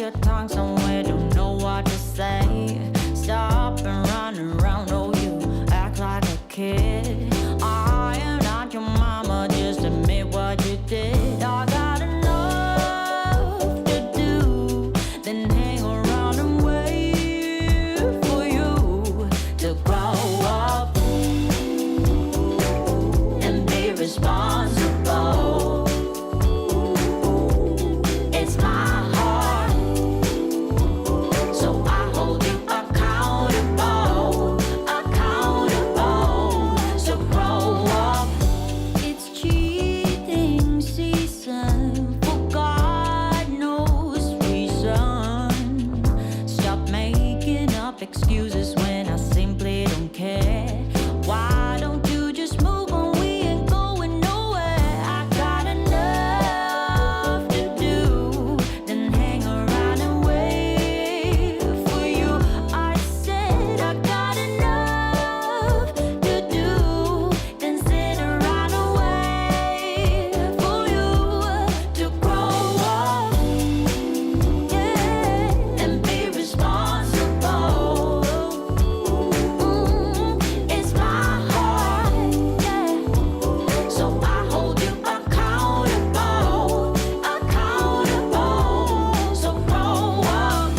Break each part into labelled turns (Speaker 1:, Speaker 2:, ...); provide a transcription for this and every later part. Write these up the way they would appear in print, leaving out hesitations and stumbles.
Speaker 1: your tongue somewhere, don't know what to say. Stop and run around, oh you act like a kid. I am not your mama, just admit what you did. I got enough to do, then hang around and wait for you to grow up and be responsible. It's my heart, so I hold you accountable, accountable. So grow up. It's cheating season for God knows reason. Stop making up excuses when I simply don't care. Why don't you just move on? We ain't going nowhere. I got enough to do, then hang around and wait for you. I said I got enough to do, then sit around and wait for you to grow up, yeah, and be responsible. It's my heart, yeah, so I hold you accountable, accountable. So grow up,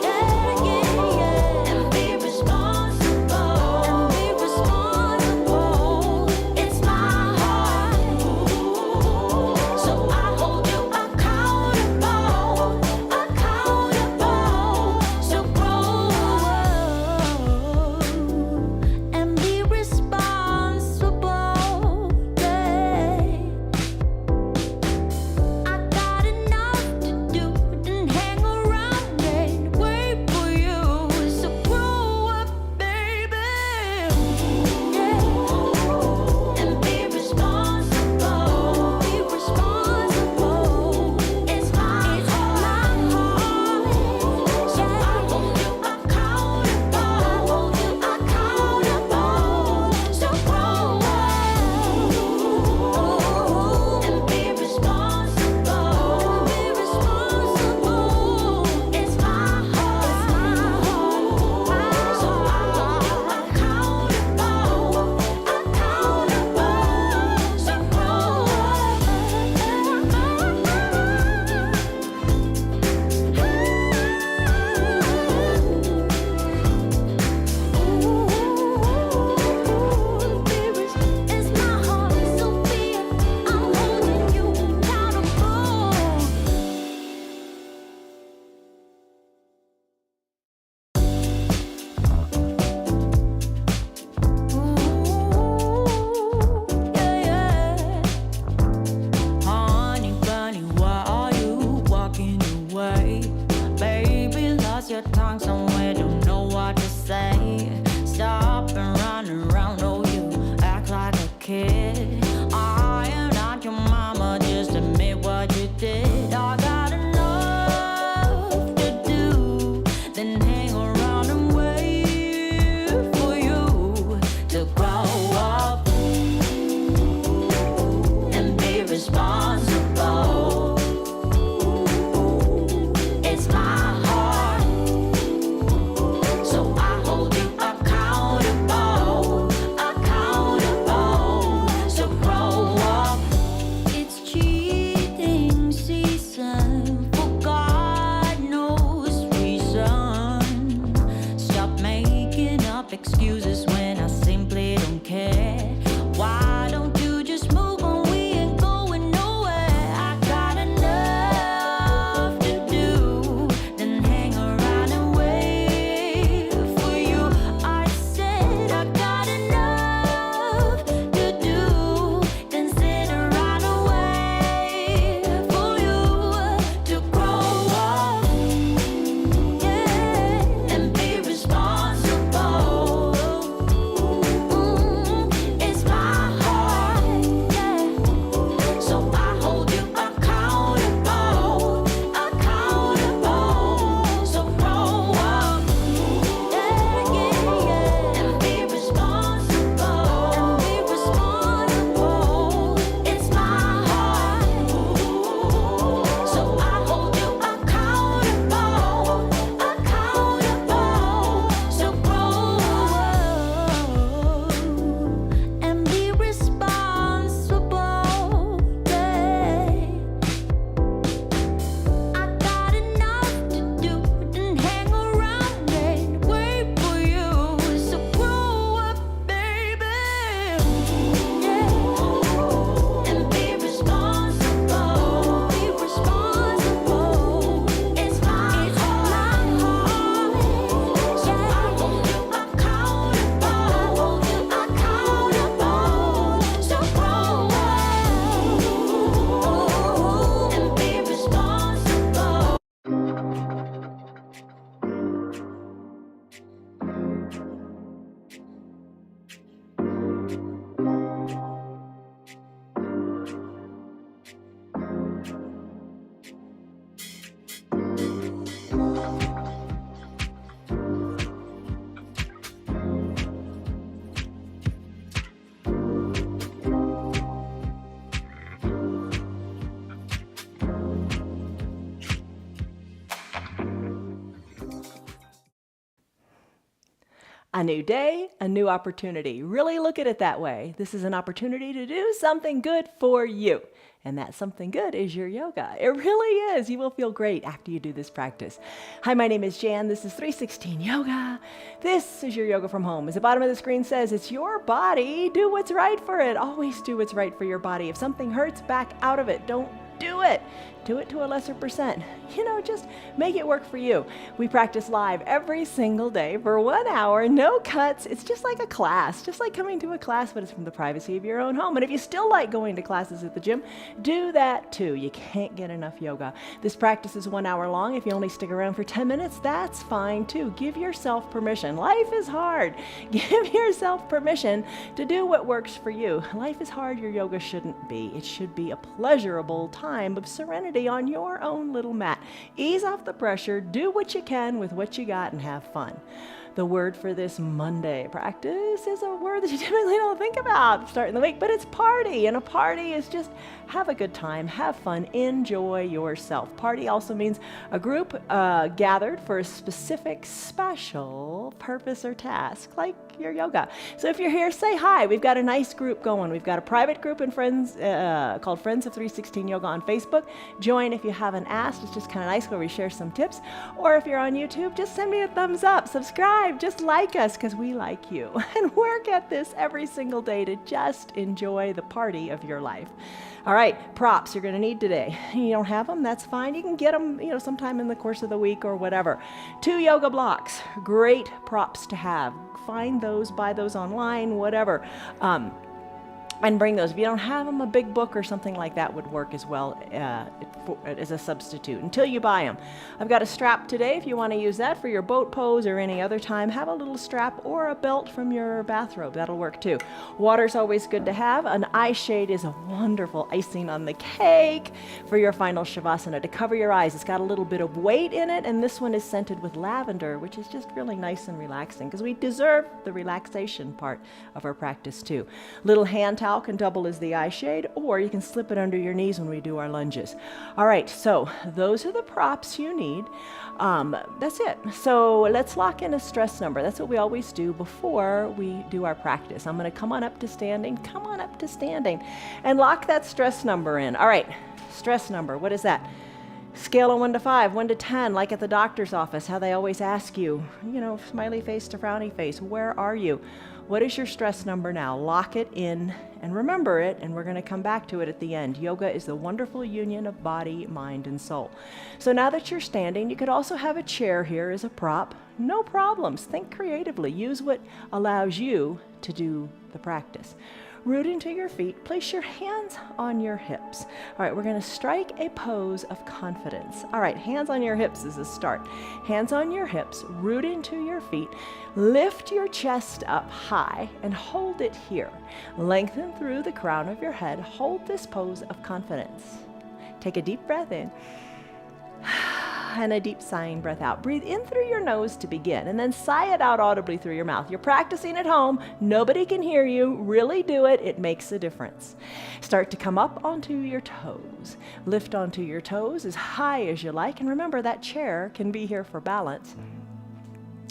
Speaker 1: yeah, and be responsible, It's my heart, so I hold you accountable, accountable. So grow up and be responsible, yeah. I got enough to do, then hang around and wait for you. So grow up, baby, yeah, and be responsible, be responsible. It's my heart, so I hold you accountable, accountable. So grow up and be responsible, be responsible. It's my heart, so I hold you accountable, accountable. So grow It's my heart, Sophia. I'm holding you accountable. Honey bunny, why are you walking away? Baby, lost your tongue somewhere, don't know what to say. Stop and run around, oh you act like a kid. I am not your mama, just admit what you did. I got enough to do, then hang around and wait for you to grow up and be responsible. It's my heart, so I hold you accountable, accountable. So grow up. It's cheating season for God knows reason.
Speaker 2: A new day, a new opportunity. Really look at it that way. This is an opportunity to do something good for you. And that something good is your yoga. It really is. You will feel great after you do this practice. Hi, my name is Jan. This is 316 Yoga. This is your yoga from home. As the bottom of the screen says, it's your body. Do what's right for it. Always do what's right for your body. If something hurts, back out of it. Don't do it. Do it to a lesser percent. Just make it work for you. We practice live every single day for 1 hour, no cuts. It's just like a class, just like coming to a class, but it's from the privacy of your own home. And if you still like going to classes at the gym, do that too. You can't get enough yoga. This practice is 1 hour long. If you only stick around for 10 minutes, that's fine too. Give yourself permission. Life is hard. Give yourself permission to do what works for you. Life is hard. Your yoga shouldn't be. It should be a pleasurable time of serenity on your own little mat. Ease off the pressure, do what you can with what you got, and have fun. The word for this Monday practice is a word that you typically don't think about starting the week, but it's party. And a party is just have a good time, have fun, enjoy yourself. Party also means a group gathered for a specific, special purpose or task, like your yoga. So if you're here, say hi. We've got a nice group going. We've got a private group in Friends called Friends of 316 Yoga on Facebook. Join if you haven't asked. It's just kind of nice where we share some tips. Or if you're on YouTube, just send me a thumbs up, subscribe, just like us because we like you. And work at this every single day to just enjoy the party of your life. All right, props you're going to need today. You don't have them, that's fine. You can get them, sometime in the course of the week or whatever. 2 yoga blocks, great props to have. Find those, buy those online, whatever. And bring those. If you don't have them, a big book or something like that would work as well as a substitute until you buy them. I've got a strap today if you want to use that for your boat pose or any other time. Have a little strap or a belt from your bathrobe. That'll work too. Water's always good to have. An eye shade is a wonderful icing on the cake for your final Shavasana to cover your eyes. It's got a little bit of weight in it, and this one is scented with lavender, which is just really nice and relaxing because we deserve the relaxation part of our practice too. Little hand towel can double as the eye shade, or you can slip it under your knees when we do our lunges. All right, so those are the props you need. That's it. So let's lock in a stress number. That's what we always do before we do our practice. I'm going to come on up to standing, and lock that stress number in. All right, stress number, what is that? Scale of 1 to 5, 1 to 10, like at the doctor's office, how they always ask you, smiley face to frowny face, where are you? What is your stress number now? Lock it in and remember it, and we're going to come back to it at the end. Yoga is the wonderful union of body, mind, and soul. So now that you're standing, you could also have a chair here as a prop. No problems. Think creatively. Use what allows you to do the practice. Root into your feet. Place your hands on your hips. All right, we're going to strike a pose of confidence. All right, hands on your hips is a start. Hands on your hips. Root into your feet. Lift your chest up high and hold it here. Lengthen through the crown of your head. Hold this pose of confidence. Take a deep breath in. And a deep sighing breath out. Breathe in through your nose to begin, and then sigh it out audibly through your mouth. You're practicing at home. Nobody can hear you. Really do it. It makes a difference. Start to come up onto your toes. Lift onto your toes as high as you like, and remember that chair can be here for balance.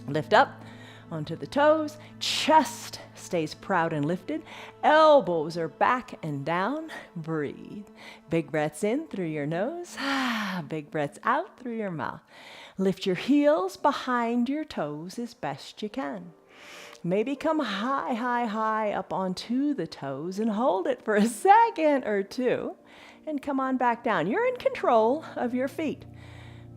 Speaker 2: Lift up onto the toes. Chest stays proud and lifted. Elbows are back and down. Breathe. Big breaths in through your nose. Big breaths out through your mouth. Lift your heels behind your toes as best you can. Maybe come high, high, high up onto the toes and hold it for a second or two and come on back down. You're in control of your feet.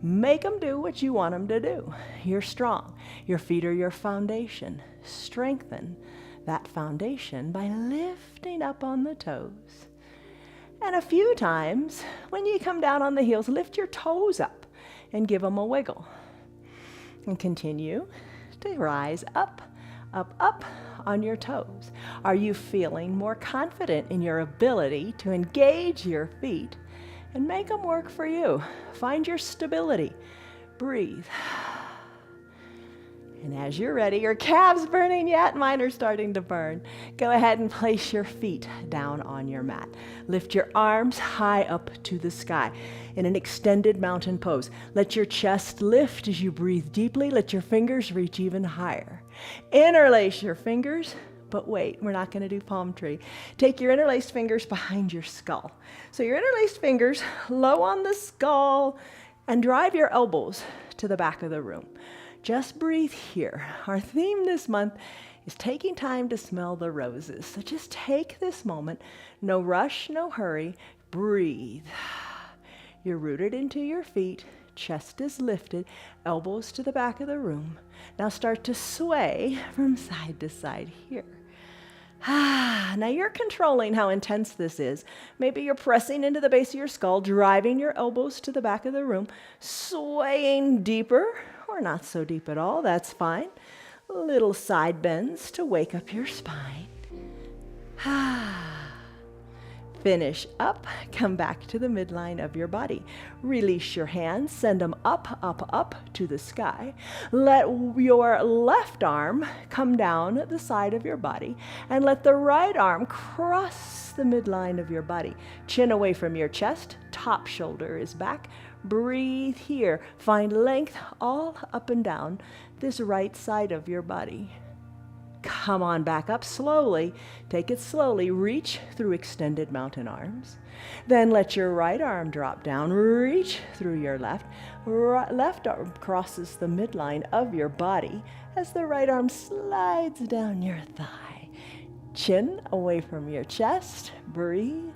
Speaker 2: Make them do what you want them to do. You're strong. Your feet are your foundation. Strengthen that foundation by lifting up on the toes. And a few times, when you come down on the heels, lift your toes up and give them a wiggle. And continue to rise up, up, up on your toes. Are you feeling more confident in your ability to engage your feet and make them work for you? Find your stability. Breathe. And as you're ready, your calves burning yet? Mine are starting to burn. Go ahead and place your feet down on your mat. Lift your arms high up to the sky in an extended mountain pose. Let your chest lift as you breathe deeply. Let your fingers reach even higher. Interlace your fingers, but wait, we're not going to do palm tree. Take your interlaced fingers behind your skull. So your interlaced fingers low on the skull and drive your elbows to the back of the room. Just breathe here. Our theme this month is taking time to smell the roses. So just take this moment. No rush, no hurry. Breathe. You're rooted into your feet. Chest is lifted. Elbows to the back of the room. Now start to sway from side to side here. Now you're controlling how intense this is. Maybe you're pressing into the base of your skull, driving your elbows to the back of the room, swaying deeper or not so deep at all. That's fine. Little side bends to wake up your spine. Finish up, come back to the midline of your body. Release your hands, send them up, up, up to the sky. Let your left arm come down the side of your body and let the right arm cross the midline of your body. Chin away from your chest, top shoulder is back. Breathe here. Find length all up and down this right side of your body. Come on back up slowly. Take it slowly. Reach through extended mountain arms. Then let your right arm drop down. Reach through your left. Left arm crosses the midline of your body as the right arm slides down your thigh. Chin away from your chest. Breathe.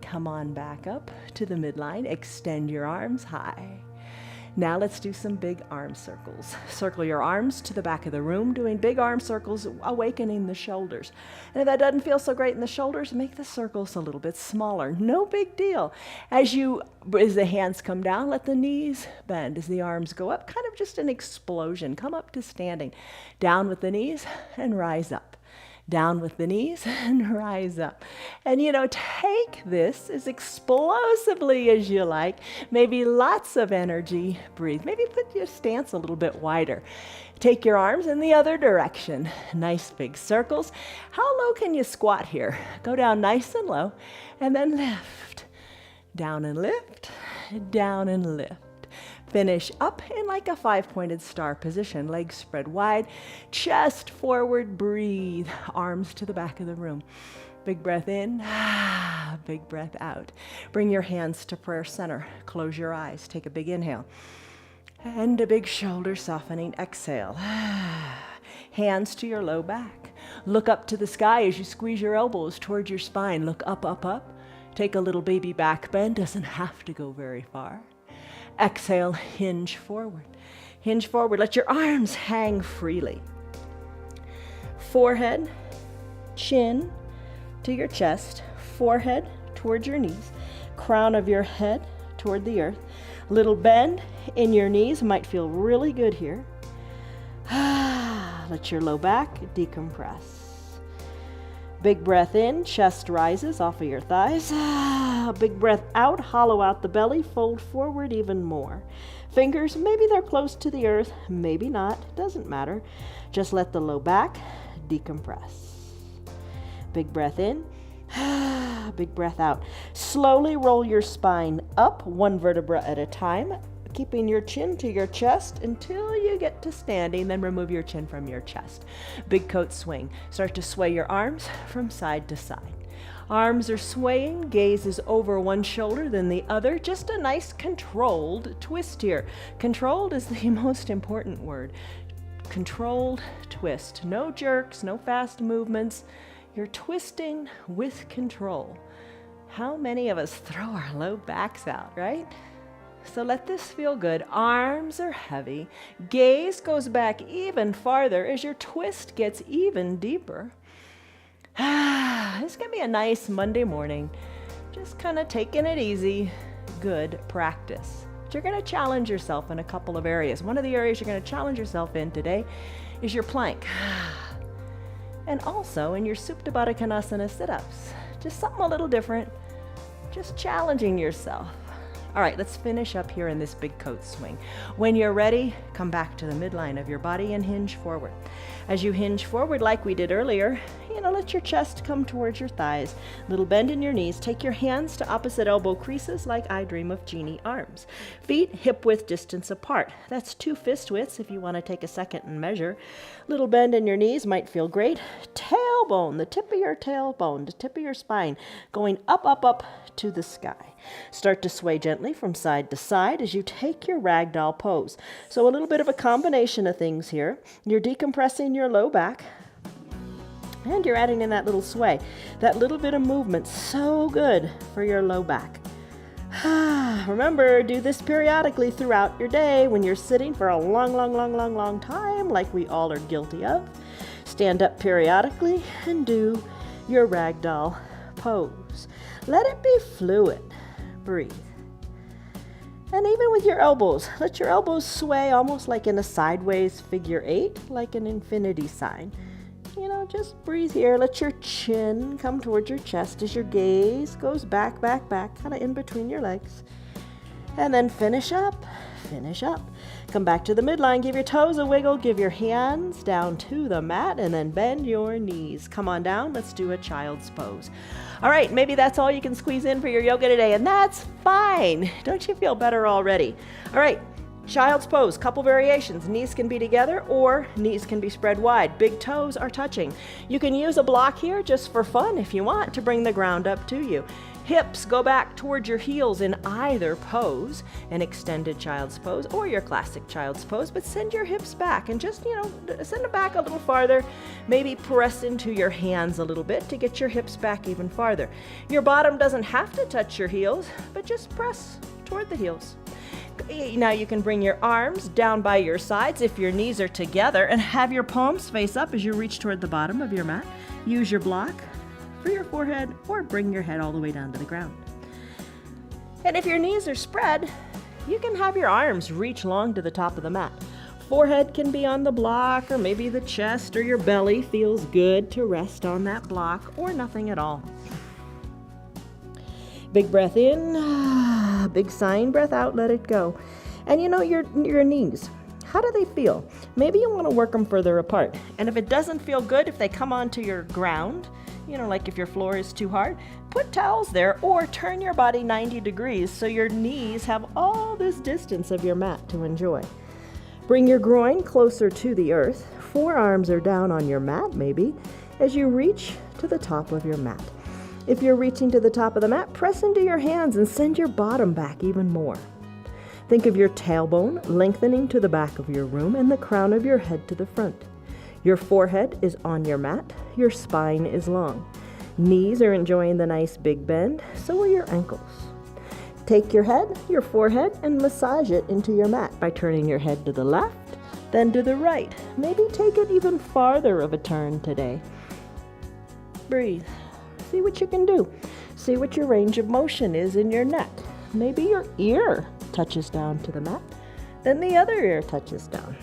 Speaker 2: Come on back up to the midline. Extend your arms high. Now let's do some big arm circles. Circle your arms to the back of the room, doing big arm circles, awakening the shoulders. And if that doesn't feel so great in the shoulders, make the circles a little bit smaller. No big deal. As the hands come down, let the knees bend. As the arms go up, kind of just an explosion. Come up to standing. Down with the knees and rise up. Down with the knees and rise up. And take this as explosively as you like. Maybe lots of energy. Breathe. Maybe put your stance a little bit wider. Take your arms in the other direction. Nice big circles. How low can you squat here? Go down nice and low and then lift. Down and lift. Down and lift. Finish up in like a 5-pointed star position. Legs spread wide, chest forward, breathe. Arms to the back of the room. Big breath in, big breath out. Bring your hands to prayer center. Close your eyes. Take a big inhale. And a big shoulder softening exhale. Hands to your low back. Look up to the sky as you squeeze your elbows towards your spine. Look up, up, up. Take a little baby back bend. Doesn't have to go very far. Exhale, hinge forward. Hinge forward. Let your arms hang freely. Forehead, chin to your chest. Forehead towards your knees. Crown of your head toward the earth. Little bend in your knees. Might feel really good here. Let your low back decompress. Big breath in, chest rises off of your thighs. Big breath out, hollow out the belly, fold forward even more. Fingers, maybe they're close to the earth, maybe not, doesn't matter. Just let the low back decompress. Big breath in, big breath out. Slowly roll your spine up, one vertebra at a time, keeping your chin to your chest until you get to standing, then remove your chin from your chest. Big coat swing. Start to sway your arms from side to side. Arms are swaying, gaze is over one shoulder then the other. Just a nice controlled twist here. Controlled is the most important word. Controlled twist. No jerks, no fast movements. You're twisting with control. How many of us throw our low backs out, right? So let this feel good. Arms are heavy. Gaze goes back even farther as your twist gets even deeper. It's going to be a nice Monday morning. Just kind of taking it easy. Good practice. But you're going to challenge yourself in a couple of areas. One of the areas you're going to challenge yourself in today is your plank. And also in your Supta Baddha Konasana sit-ups. Just something a little different. Just challenging yourself. All right, let's finish up here in this big coat swing. When you're ready, come back to the midline of your body and hinge forward. As you hinge forward like we did earlier, let your chest come towards your thighs. Little bend in your knees. Take your hands to opposite elbow creases like I Dream of Jeannie arms. Feet hip-width distance apart. That's 2 fist widths if you want to take a second and measure. Little bend in your knees might feel great. Tailbone, the tip of your tailbone, the tip of your spine, going up, up, up to the sky. Start to sway gently from side to side as you take your ragdoll pose. So a little bit of a combination of things here. You're decompressing your low back, and you're adding in that little sway. That little bit of movement, so good for your low back. Remember, do this periodically throughout your day when you're sitting for a long time, like we all are guilty of. Stand up periodically and do your ragdoll pose. Let it be fluid. Breathe. And even with your elbows, let your elbows sway almost like in a sideways figure 8, like an infinity sign. Just breathe here. Let your chin come towards your chest as your gaze goes back, kind of in between your legs. And then finish up. Come back to the midline. Give your toes a wiggle. Give your hands down to the mat and then bend your knees. Come on down. Let's do a child's pose. All right, maybe that's all you can squeeze in for your yoga today, and that's fine. Don't you feel better already? All right. Child's pose, couple variations. Knees can be together or knees can be spread wide. Big toes are touching. You can use a block here just for fun if you want to bring the ground up to you. Hips go back towards your heels in either pose, an extended child's pose or your classic child's pose, but send your hips back and just, send them back a little farther. Maybe press into your hands a little bit to get your hips back even farther. Your bottom doesn't have to touch your heels, but just press toward the heels. Now you can bring your arms down by your sides if your knees are together and have your palms face up as you reach toward the bottom of your mat. Use your block for your forehead or bring your head all the way down to the ground. And if your knees are spread, you can have your arms reach long to the top of the mat. Forehead can be on the block, or maybe the chest or your belly feels good to rest on that block, or nothing at all. Big breath in, big sign breath out, let it go. And your knees, how do they feel? Maybe you want to work them further apart. And if it doesn't feel good, if they come onto your ground, like if your floor is too hard, put towels there or turn your body 90 degrees so your knees have all this distance of your mat to enjoy. Bring your groin closer to the earth. Forearms are down on your mat maybe as you reach to the top of your mat. If you're reaching to the top of the mat, press into your hands and send your bottom back even more. Think of your tailbone lengthening to the back of your room and the crown of your head to the front. Your forehead is on your mat. Your spine is long. Knees are enjoying the nice big bend, so are your ankles. Take your head, your forehead, and massage it into your mat by turning your head to the left, then to the right. Maybe take it even farther of a turn today. Breathe. See what you can do. See what your range of motion is in your neck. Maybe your ear touches down to the mat, then the other ear touches down.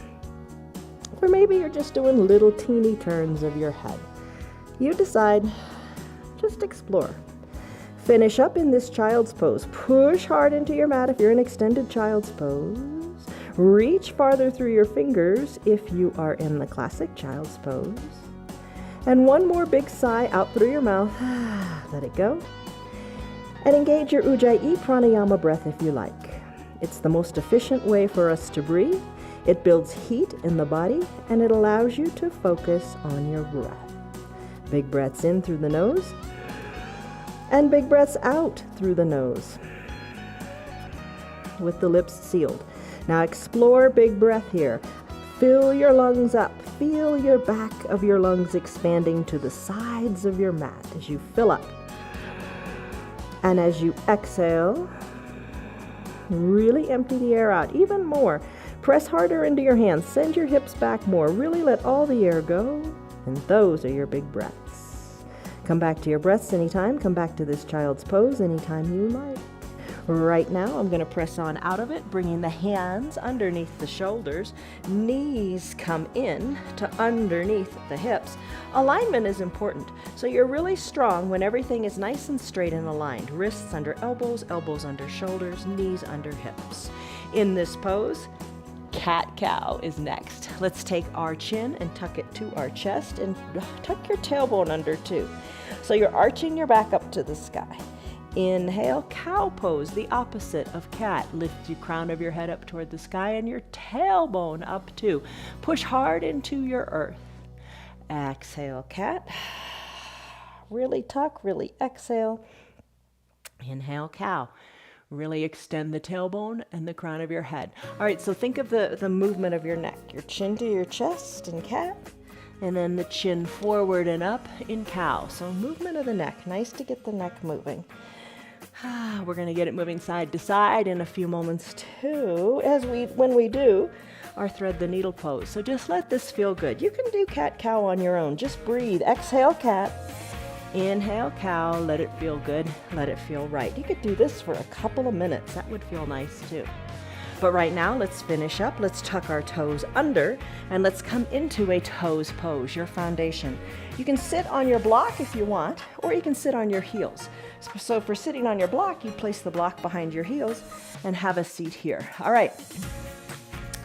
Speaker 2: Or maybe you're just doing little teeny turns of your head. You decide, just explore. Finish up in this child's pose. Push hard into your mat if you're in extended child's pose. Reach farther through your fingers if you are in the classic child's pose. And one more big sigh out through your mouth. Let it go. And engage your Ujjayi pranayama breath if you like. It's the most efficient way for us to breathe. It builds heat in the body and it allows you to focus on your breath. Big breaths in through the nose and big breaths out through the nose with the lips sealed. Now explore big breath here. Fill your lungs up. Feel your back of your lungs expanding to the sides of your mat as you fill up. And as you exhale, really empty the air out even more. Press harder into your hands. Send your hips back more. Really let all the air go. And those are your big breaths. Come back to your breaths anytime. Come back to this child's pose anytime you like. Right now, I'm going to press on out of it, bringing the hands underneath the shoulders. Knees come in to underneath the hips. Alignment is important, so you're really strong when everything is nice and straight and aligned. Wrists under elbows, elbows under shoulders, knees under hips. In this pose, cat-cow is next. Let's take our chin and tuck it to our chest and tuck your tailbone under too. So you're arching your back up to the sky. Inhale, cow pose, the opposite of cat. Lift the crown of your head up toward the sky and your tailbone up too. Push hard into your earth. Exhale, cat. Really tuck, really exhale. Inhale, cow. Really extend the tailbone and the crown of your head. All right, so think of the movement of your neck. Your chin to your chest in cat, and then the chin forward and up in cow. So movement of the neck. Nice to get the neck moving. We're going to get it moving side to side in a few moments too, when we do our thread the needle pose. So just let this feel good. You can do cat-cow on your own. Just breathe. Exhale, cat. Inhale, cow. Let it feel good. Let it feel right. You could do this for a couple of minutes. That would feel nice too. But right now, let's finish up. Let's tuck our toes under and let's come into a toes pose, your foundation. You can sit on your block if you want, or you can sit on your heels. So for sitting on your block, you place the block behind your heels and have a seat here. All right.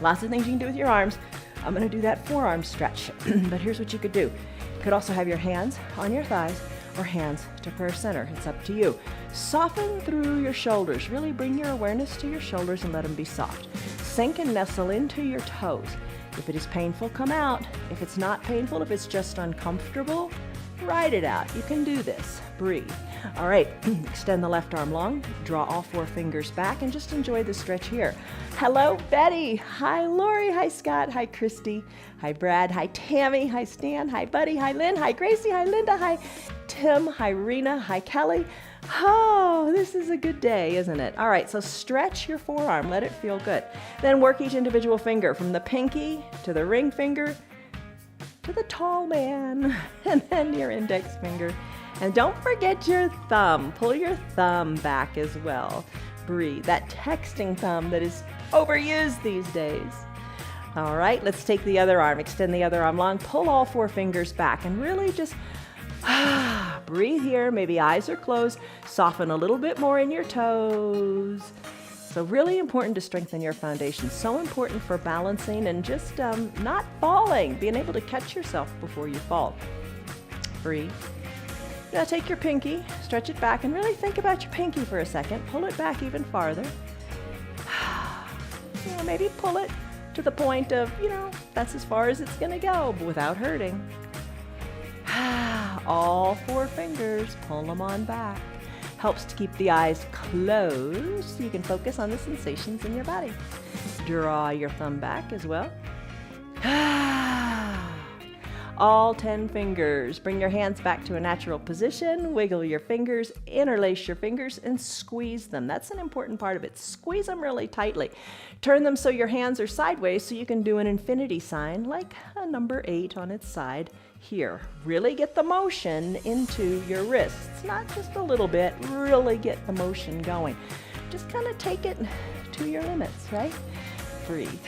Speaker 2: Lots of things you can do with your arms. I'm going to do that forearm stretch, but here's what you could do. You could also have your hands on your thighs or hands to prayer center. It's up to you. Soften through your shoulders. Really bring your awareness to your shoulders and let them be soft. Sink and nestle into your toes. If it is painful, come out. If it's not painful, if it's just uncomfortable, ride it out. You can do this. Breathe. All right, extend the left arm long, draw all 4 fingers back, and just enjoy the stretch here. Hello, Betty. Hi, Lori. Hi, Scott. Hi, Christy. Hi, Brad. Hi, Tammy. Hi, Stan. Hi, Buddy. Hi, Lynn. Hi, Gracie. Hi, Linda. Hi, Tim. Hi, Rena. Hi, Kelly. Oh, this is a good day, isn't it? All right, so stretch your forearm. Let it feel good. Then work each individual finger from the pinky to the ring finger to the tall man, and then your index finger. And don't forget your thumb. Pull your thumb back as well. Breathe. That texting thumb that is overused these days. All right, let's take the other arm. Extend the other arm long. Pull all 4 fingers back and really just breathe here. Maybe eyes are closed. Soften a little bit more in your toes. So really important to strengthen your foundation. So important for balancing and just not falling. Being able to catch yourself before you fall. Breathe. Now take your pinky, stretch it back, and really think about your pinky for a second. Pull it back even farther. Maybe pull it to the point of, that's as far as it's going to go, but without hurting. All 4 fingers, pull them on back. Helps to keep the eyes closed so you can focus on the sensations in your body. Draw your thumb back as well. All 10 fingers. Bring your hands back to a natural position. Wiggle your fingers, interlace your fingers, and squeeze them. That's an important part of it. Squeeze them really tightly. Turn them so your hands are sideways so you can do an infinity sign like a number 8 on its side here. Really get the motion into your wrists. Not just a little bit. Really get the motion going. Just kind of take it to your limits, right? Breathe.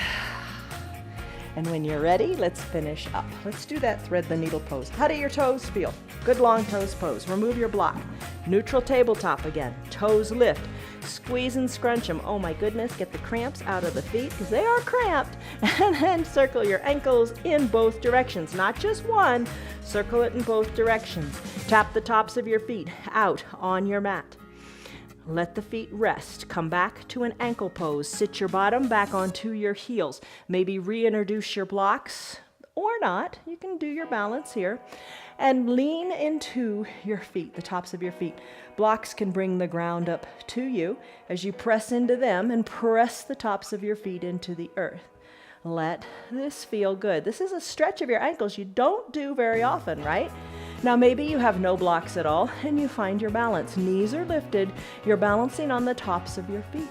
Speaker 2: And when you're ready, let's finish up. Let's do that thread the needle pose. How do your toes feel? Good long toes pose. Remove your block. Neutral tabletop again. Toes lift. Squeeze and scrunch them. Oh my goodness, get the cramps out of the feet because they are cramped. And then circle your ankles in both directions. Not just one. Circle it in both directions. Tap the tops of your feet out on your mat. Let the feet rest. Come back to an ankle pose. Sit your bottom back onto your heels. Maybe reintroduce your blocks or not. You can do your balance here. And lean into your feet, the tops of your feet. Blocks can bring the ground up to you as you press into them and press the tops of your feet into the earth. Let this feel good. This is a stretch of your ankles you don't do very often, right? Now maybe you have no blocks at all and you find your balance. Knees are lifted. You're balancing on the tops of your feet.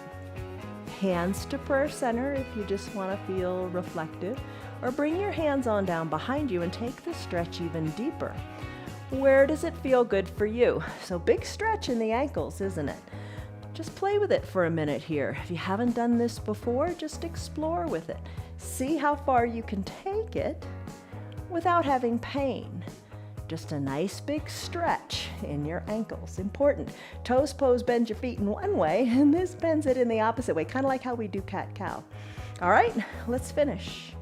Speaker 2: Hands to prayer center if you just want to feel reflective. Or bring your hands on down behind you and take the stretch even deeper. Where does it feel good for you? So big stretch in the ankles, isn't it? Just play with it for a minute here. If you haven't done this before, just explore with it. See how far you can take it without having pain. Just a nice big stretch in your ankles. Important. Toes pose bends your feet in one way, and this bends it in the opposite way, kind of like how we do cat-cow. All right, let's finish.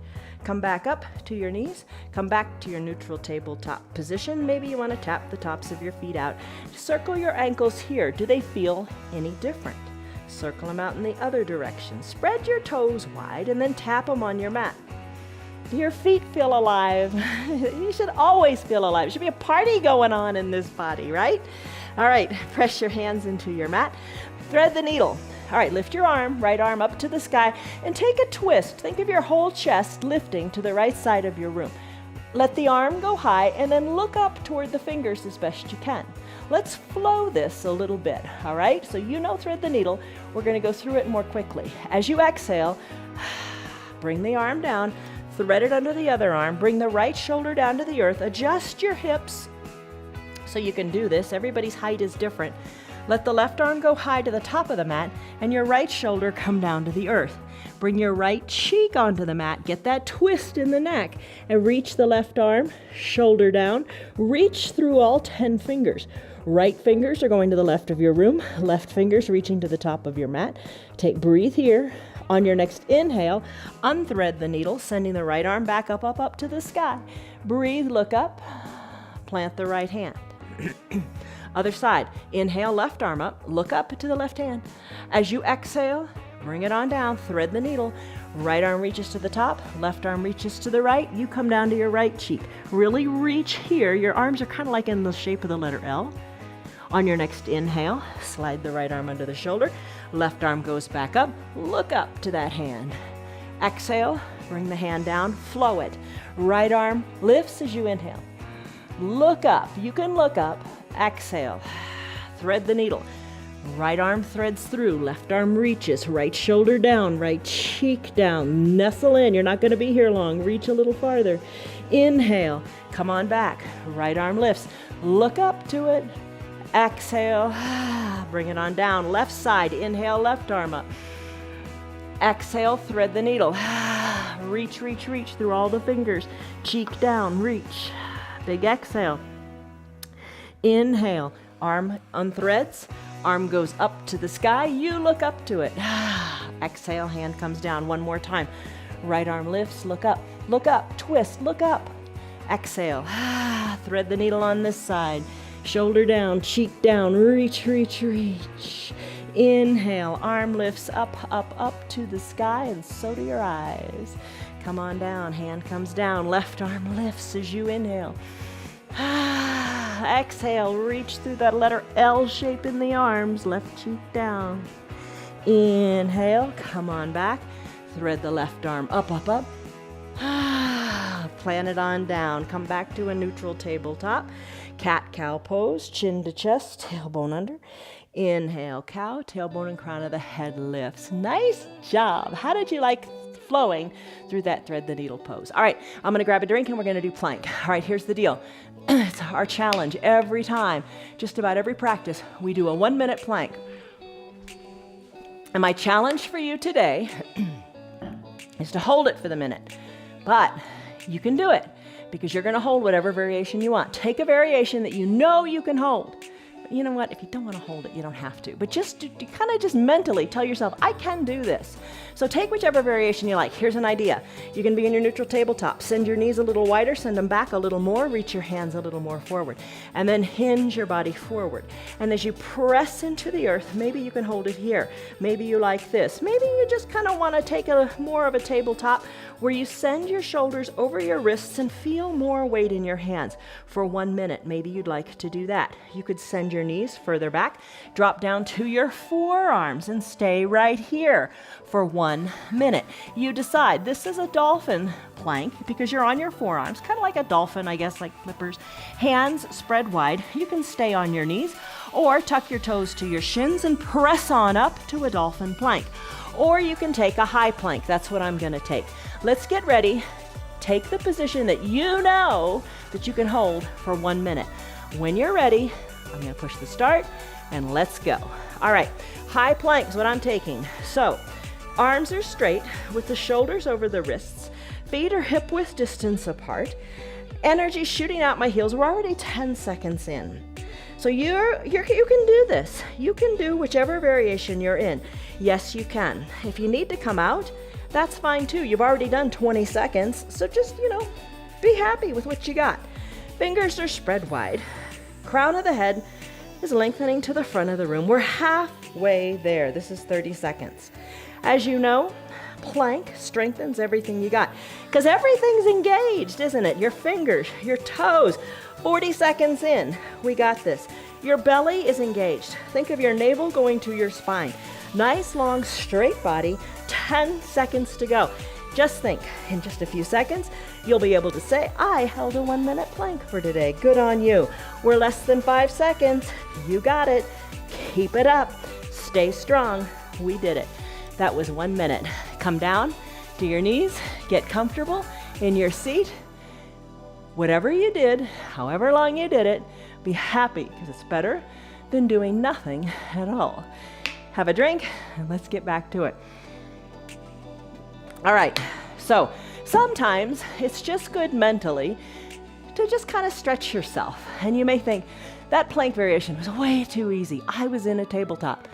Speaker 2: Come back up to your knees. Come back to your neutral tabletop position. Maybe you want to tap the tops of your feet out. Circle your ankles here. Do they feel any different? Circle them out in the other direction. Spread your toes wide and then tap them on your mat. Do your feet feel alive? You should always feel alive. There should be a party going on in this body, right? All right, press your hands into your mat. Thread the needle. All right, lift your arm, right arm up to the sky, and take a twist. Think of your whole chest lifting to the right side of your room. Let the arm go high and then look up toward the fingers as best you can. Let's flow this a little bit, all right? So you know thread the needle. We're gonna go through it more quickly. As you exhale, bring the arm down, thread it under the other arm, bring the right shoulder down to the earth, adjust your hips so you can do this. Everybody's height is different. Let the left arm go high to the top of the mat and your right shoulder come down to the earth. Bring your right cheek onto the mat, get that twist in the neck, and reach the left arm, shoulder down, reach through all 10 fingers. Right fingers are going to the left of your room, left fingers reaching to the top of your mat. Breathe here. On your next inhale, unthread the needle, sending the right arm back up to the sky. Breathe, look up, plant the right hand. Other side, inhale, left arm up, look up to the left hand. As you exhale, bring it on down, thread the needle. Right arm reaches to the top, left arm reaches to the right. You come down to your right cheek. Really reach here. Your arms are kind of like in the shape of the letter L. On your next inhale, slide the right arm under the shoulder. Left arm goes back up. Look up to that hand. Exhale, bring the hand down, flow it. Right arm lifts as you inhale. Look up. You can look up. Exhale. Thread the needle. Right arm threads through. Left arm reaches. Right shoulder down. Right cheek down. Nestle in. You're not going to be here long. Reach a little farther. Inhale. Come on back. Right arm lifts. Look up to it. Exhale. Bring it on down. Left side. Inhale. Left arm up. Exhale. Thread the needle. Reach, reach, reach through all the fingers. Cheek down. Reach. Big exhale. Inhale. Arm unthreads. Arm goes up to the sky. You look up to it. Exhale. Hand comes down. One more time. Right arm lifts. Look up. Look up. Twist. Look up. Exhale. Thread the needle on this side. Shoulder down. Cheek down. Reach, reach, reach. Inhale. Arm lifts up, up, up to the sky, and so do your eyes. Come on down. Hand comes down. Left arm lifts as you inhale. Exhale, reach through that letter L shape in the arms, left cheek down. Inhale, come on back. Thread the left arm up, up, up. Plant it on down. Come back to a neutral tabletop. Cat-cow pose, chin to chest, tailbone under. Inhale, cow, tailbone and crown of the head lifts. Nice job. How did you like flowing through that thread the needle pose? All right, I'm going to grab a drink and we're going to do plank. All right, here's the deal. It's our challenge every time, just about every practice, we do a 1-minute plank. And my challenge for you today is to hold it for the minute. But you can do it because you're going to hold whatever variation you want. Take a variation that you know you can hold. You know what? If you don't want to hold it, you don't have to. But just kind of just mentally tell yourself, I can do this. So take whichever variation you like. Here's an idea. You can be in your neutral tabletop. Send your knees a little wider, send them back a little more, reach your hands a little more forward. And then hinge your body forward. And as you press into the earth, maybe you can hold it here. Maybe you like this. Maybe you just kind of want to take more of a tabletop where you send your shoulders over your wrists and feel more weight in your hands for 1 minute. Maybe you'd like to do that. You could send your knees further back, drop down to your forearms and stay right here for 1 minute. You decide. This is a dolphin plank because you're on your forearms, kind of like a dolphin, I guess, like flippers. Hands spread wide. You can stay on your knees or tuck your toes to your shins and press on up to a dolphin plank. Or you can take a high plank. That's what I'm going to take. Let's get ready. Take the position that you know that you can hold for 1 minute. When you're ready, I'm going to push the start and let's go. All right, high plank is what I'm taking. So arms are straight with the shoulders over the wrists. Feet are hip width distance apart. Energy shooting out my heels. We're already 10 seconds in. So you can do this. You can do whichever variation you're in. Yes, you can. If you need to come out, that's fine too. You've already done 20 seconds. So just, be happy with what you got. Fingers are spread wide. Crown of the head is lengthening to the front of the room. We're halfway there. This is 30 seconds. As you know, plank strengthens everything you got because everything's engaged, isn't it? Your fingers, your toes. 40 seconds in, we got this. Your belly is engaged. Think of your navel going to your spine. Nice, long, straight body. 10 seconds to go. Just think, in just a few seconds, you'll be able to say, I held a 1 minute plank for today. Good on you. We're less than 5 seconds. You got it. Keep it up. Stay strong. We did it. That was 1 minute. Come down to your knees, get comfortable in your seat. Whatever you did, however long you did it, be happy because it's better than doing nothing at all. Have a drink and let's get back to it. All right, so sometimes it's just good mentally to just kind of stretch yourself. And you may think, that plank variation was way too easy. I was in a tabletop.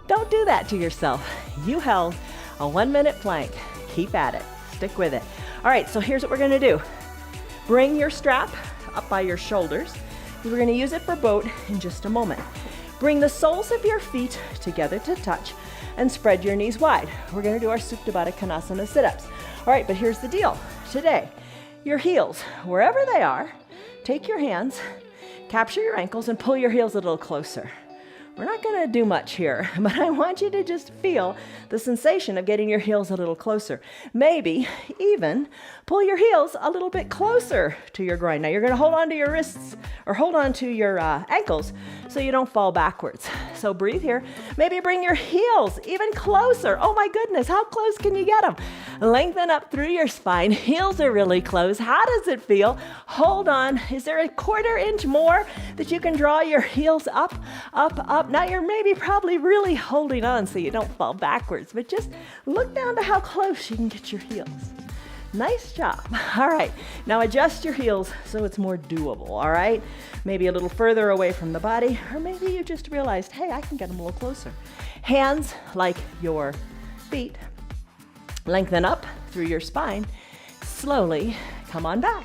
Speaker 2: Don't do that to yourself. You held a 1 minute plank. Keep at it. Stick with it. All right, so here's what we're gonna do. Bring your strap up by your shoulders. We're gonna use it for boat in just a moment. Bring the soles of your feet together to touch and spread your knees wide. We're gonna do our Supta Baddha Konasana sit-ups. All right, but here's the deal. Today, your heels, wherever they are, take your hands, capture your ankles, and pull your heels a little closer. We're not gonna do much here, but I want you to just feel the sensation of getting your heels a little closer. Maybe even pull your heels a little bit closer to your groin. Now you're gonna hold on to your wrists or hold on to your ankles so you don't fall backwards. So breathe here. Maybe bring your heels even closer. Oh my goodness, how close can you get them? Lengthen up through your spine. Heels are really close. How does it feel? Hold on. Is there a 1/4 inch more that you can draw your heels up, up, up? Now you're probably really holding on so you don't fall backwards, but just look down to how close you can get your heels. Nice job. All right, now adjust your heels so it's more doable, all right? Maybe a little further away from the body, or maybe you just realized, hey, I can get them a little closer. Hands like your feet. Lengthen up through your spine. Slowly come on back.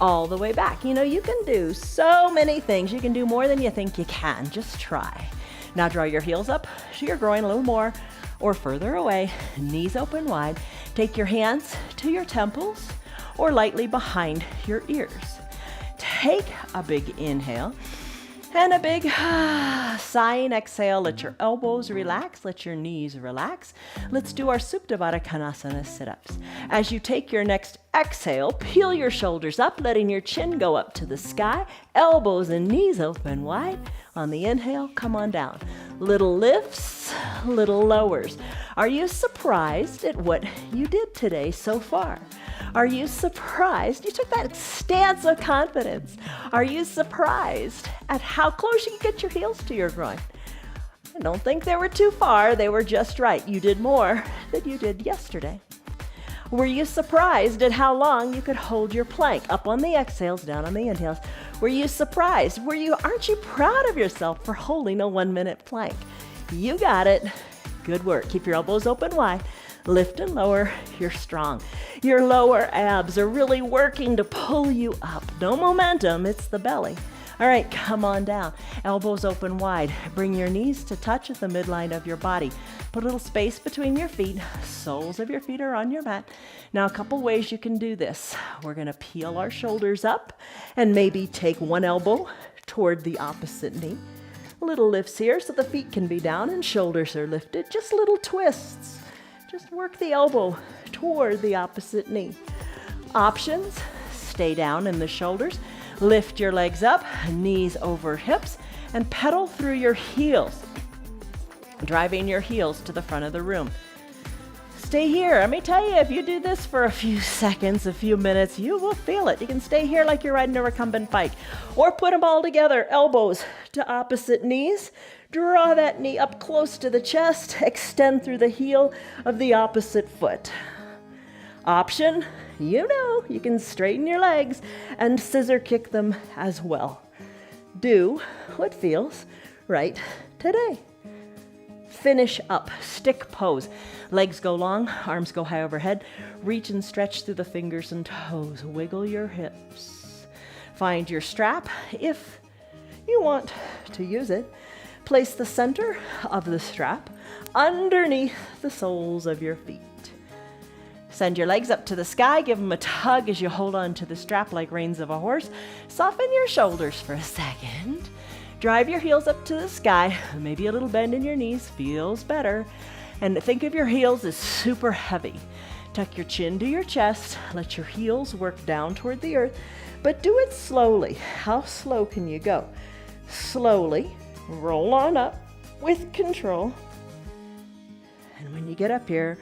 Speaker 2: All the way back. You can do so many things. You can do more than you think you can. Just try. Now draw your heels up to your groin a little more or further away. Knees open wide. Take your hands to your temples or lightly behind your ears. Take a big inhale and a big sighing exhale. Let your elbows relax. Let your knees relax. Let's do our Supta Baddha Konasana sit-ups. As you take your next exhale, peel your shoulders up, letting your chin go up to the sky. Elbows and knees open wide. On the inhale, come on down. Little lifts, little lowers. Are you surprised at what you did today so far? Are you surprised? You took that stance of confidence. Are you surprised at how close you can get your heels to your groin? I don't think they were too far. They were just right. You did more than you did yesterday. Were you surprised at how long you could hold your plank? Up on the exhales, down on the inhales. Were you surprised? Aren't you proud of yourself for holding a 1 minute plank? You got it. Good work. Keep your elbows open wide. Lift and lower. You're strong. Your lower abs are really working to pull you up. No momentum. It's the belly. All right, come on down. Elbows open wide. Bring your knees to touch at the midline of your body. Put a little space between your feet. Soles of your feet are on your mat. Now, a couple ways you can do this. We're going to peel our shoulders up and maybe take one elbow toward the opposite knee. Little lifts here so the feet can be down and shoulders are lifted. Just little twists. Just work the elbow toward the opposite knee. Options, stay down in the shoulders. Lift your legs up, knees over hips, and pedal through your heels, driving your heels to the front of the room. Stay here. Let me tell you, if you do this for a few seconds, a few minutes, you will feel it. You can stay here like you're riding a recumbent bike, or put them all together, elbows to opposite knees. Draw that knee up close to the chest, extend through the heel of the opposite foot. Option, you can straighten your legs and scissor kick them as well. Do what feels right today. Finish up, stick pose. Legs go long, arms go high overhead. Reach and stretch through the fingers and toes. Wiggle your hips. Find your strap if you want to use it. Place the center of the strap underneath the soles of your feet. Send your legs up to the sky. Give them a tug as you hold on to the strap like reins of a horse. Soften your shoulders for a second. Drive your heels up to the sky. Maybe a little bend in your knees feels better. And think of your heels as super heavy. Tuck your chin to your chest. Let your heels work down toward the earth, but do it slowly. How slow can you go? Slowly roll on up with control. And when you get up here,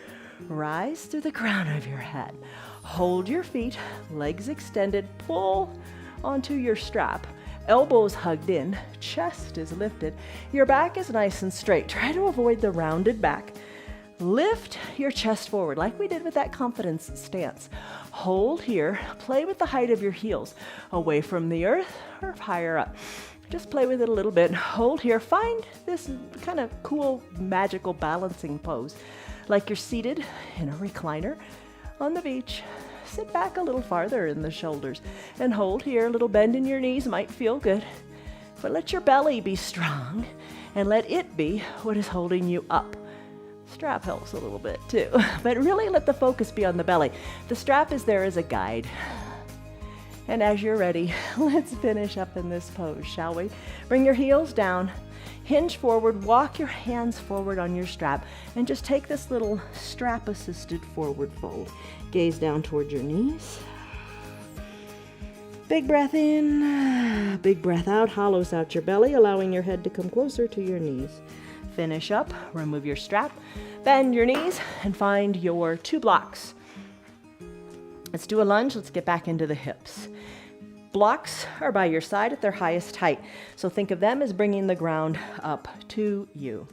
Speaker 2: rise through the crown of your head. Hold your feet, legs extended, pull onto your strap. Elbows hugged in, chest is lifted. Your back is nice and straight. Try to avoid the rounded back. Lift your chest forward like we did with that confidence stance. Hold here, play with the height of your heels, away from the earth or higher up. Just play with it a little bit. Hold here, find this kind of cool, magical balancing pose, like you're seated in a recliner on the beach. Sit back a little farther in the shoulders and hold here. A little bend in your knees might feel good, but let your belly be strong and let it be what is holding you up. Strap helps a little bit too, but really let the focus be on the belly. The strap is there as a guide. And as you're ready, let's finish up in this pose, shall we? Bring your heels down, hinge forward, walk your hands forward on your strap, and just take this little strap-assisted forward fold. Gaze down toward your knees. Big breath in, big breath out, hollows out your belly, allowing your head to come closer to your knees. Finish up, remove your strap, bend your knees, and find your 2 blocks. Let's do a lunge. Let's get back into the hips. Blocks are by your side at their highest height. So think of them as bringing the ground up to you.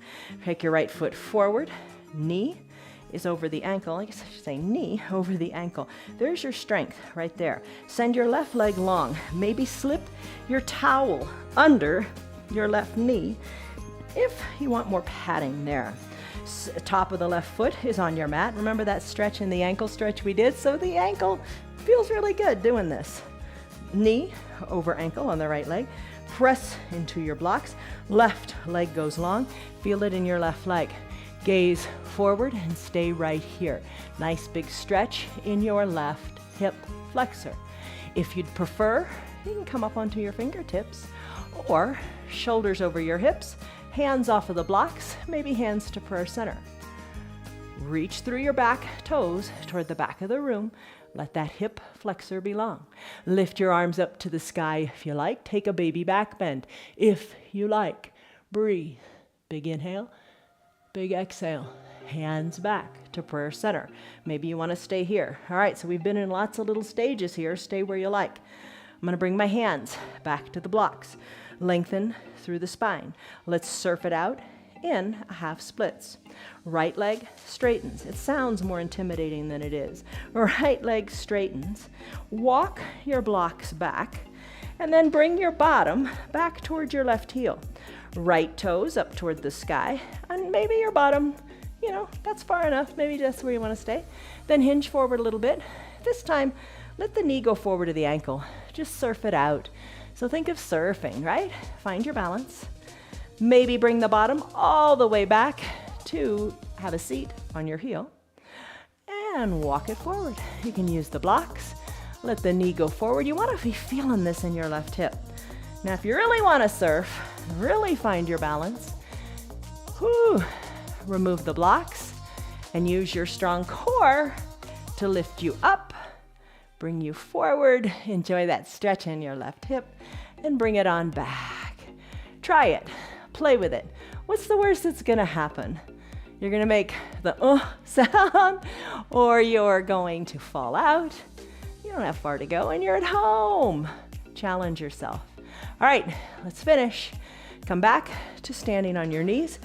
Speaker 2: Take your right foot forward. Knee is over the ankle. I guess I should say knee over the ankle. There's your strength right there. Send your left leg long. Maybe slip your towel under your left knee if you want more padding there. Top of the left foot is on your mat. Remember that stretch in the ankle stretch we did? So the ankle feels really good doing this. Knee over ankle on the right leg. Press into your blocks. Left leg goes long. Feel it in your left leg. Gaze forward and stay right here. Nice big stretch in your left hip flexor. If you'd prefer, you can come up onto your fingertips or shoulders over your hips. Hands off of the blocks, maybe hands to prayer center. Reach through your back toes toward the back of the room. Let that hip flexor be long. Lift your arms up to the sky if you like. Take a baby back bend if you like. Breathe. Big inhale, big exhale. Hands back to prayer center. Maybe you want to stay here. All right, so we've been in lots of little stages here. Stay where you like. I'm going to bring my hands back to the blocks. Lengthen through the spine. Let's surf it out in a half splits. Right leg straightens. It sounds more intimidating than it is. Right leg straightens. Walk your blocks back and then bring your bottom back toward your left heel. Right toes up toward the sky, and maybe your bottom, that's far enough. Maybe that's where you want to stay. Then hinge forward a little bit. This time, let the knee go forward to the ankle. Just surf it out. So think of surfing, right? Find your balance. Maybe bring the bottom all the way back to have a seat on your heel and walk it forward. You can use the blocks. Let the knee go forward. You want to be feeling this in your left hip. Now, if you really want to surf, really find your balance, remove the blocks and use your strong core to lift you up. Bring you forward, enjoy that stretch in your left hip, and bring it on back. Try it, play with it. What's the worst that's gonna happen? You're going to make the sound, or you're going to fall out. You don't have far to go, and you're at home. Challenge yourself. All right, let's finish. Come back to standing on your knees.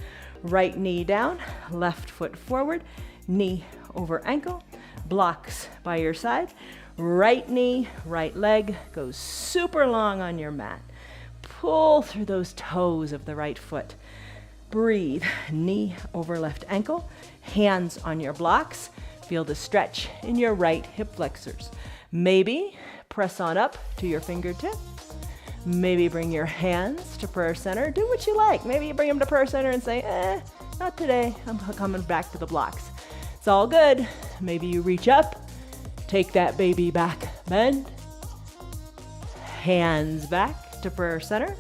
Speaker 2: Right knee down, left foot forward, knee over ankle, blocks by your side. Right knee, right leg goes super long on your mat. Pull through those toes of the right foot. Breathe, knee over left ankle, hands on your blocks. Feel the stretch in your right hip flexors. Maybe press on up to your fingertips. Maybe bring your hands to prayer center. Do what you like. Maybe you bring them to prayer center and say, not today. I'm coming back to the blocks. It's all good. Maybe you reach up, take that baby back bend. Hands back to prayer center.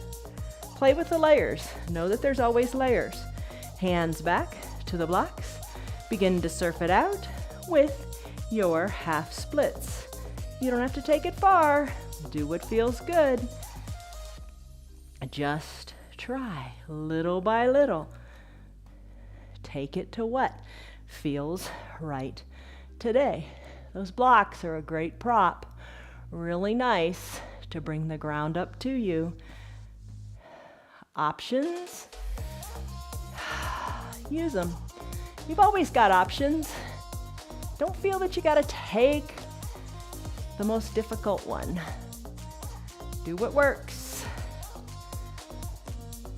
Speaker 2: Play with the layers. Know that there's always layers. Hands back to the blocks. Begin to surf it out with your half splits. You don't have to take it far. Do what feels good. Just try little by little. Take it to what feels right today. Those blocks are a great prop. Really nice to bring the ground up to you. Options, use them. You've always got options. Don't feel that you got to take the most difficult one. Do what works.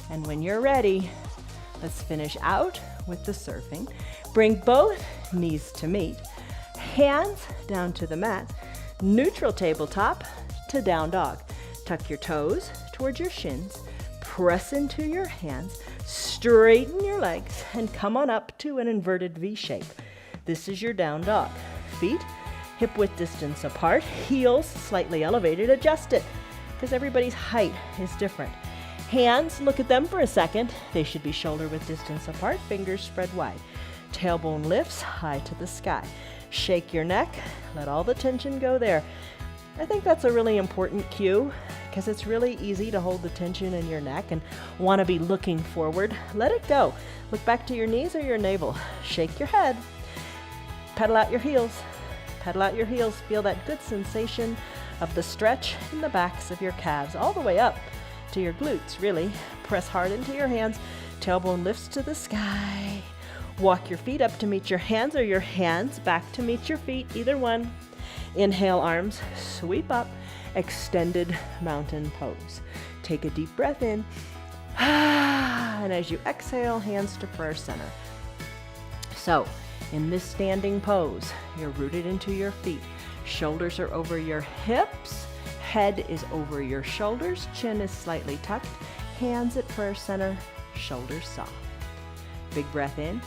Speaker 2: And when you're ready, let's finish out with the surfing. Bring both knees to meet, hands down to the mat, neutral tabletop to down dog. Tuck your toes towards your shins, press into your hands, straighten your legs, and come on up to an inverted V shape. This is your down dog. Feet hip width distance apart, heels slightly elevated, adjust it, because everybody's height is different. Hands, look at them for a second. They should be shoulder width distance apart, fingers spread wide. Tailbone lifts high to the sky. Shake your neck, let all the tension go there. I think that's a really important cue because it's really easy to hold the tension in your neck and want to be looking forward. Let it go. Look back to your knees or your navel. Shake your head. Pedal out your heels. Pedal out your heels. Feel that good sensation of the stretch in the backs of your calves all the way up to your glutes, really. Press hard into your hands. Tailbone lifts to the sky. Walk your feet up to meet your hands or your hands back to meet your feet, either one. Inhale, arms sweep up, extended mountain pose. Take a deep breath in. And as you exhale, hands to prayer center. So, in this standing pose, you're rooted into your feet. Shoulders are over your hips. Head is over your shoulders, chin is slightly tucked, hands at prayer center, shoulders soft. Big breath in,